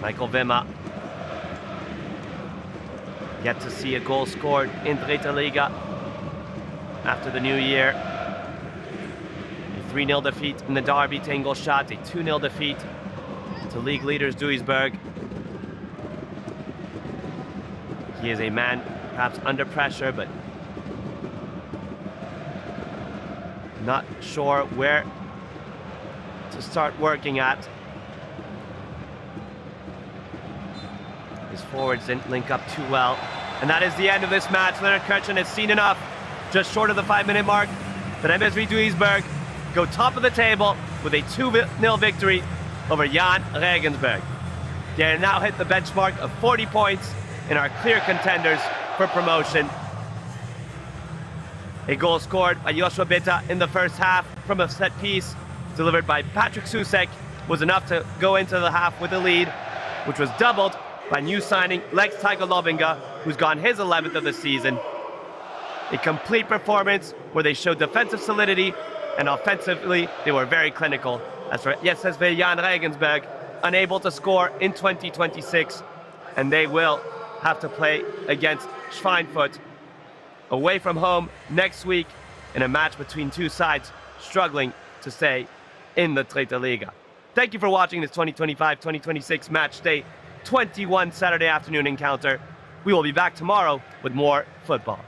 Michael Wimmer. Yet to see a goal scored in Dritte Liga after the new year. A 3-0 defeat in the derby to Ingolstadt, a 2-0 defeat to league leaders Duisburg. He is a man perhaps under pressure, but not sure where to start working at. His forwards didn't link up too well. And that is the end of this match. Leonard Kirchen has seen enough, just short of the 5-minute mark, that MSV Duisburg go top of the table with a 2-0 victory over Jahn Regensburg. They now hit the benchmark of 40 points and are clear contenders for promotion. A goal scored by Joshua Bitta in the first half from a set piece delivered by Patrick Susek was enough to go into the half with a lead, which was doubled by new signing Lex Tiger Lobinga, who's gone his 11th of the season. A complete performance where they showed defensive solidity, and offensively they were very clinical. As for SSV Jahn Regensburg, unable to score in 2026, and they will have to play against Schweinfurt away from home next week in a match between two sides struggling to stay in the Dritte Liga. Thank you for watching this 2025-2026 match day 21 Saturday afternoon encounter. We will be back tomorrow with more football.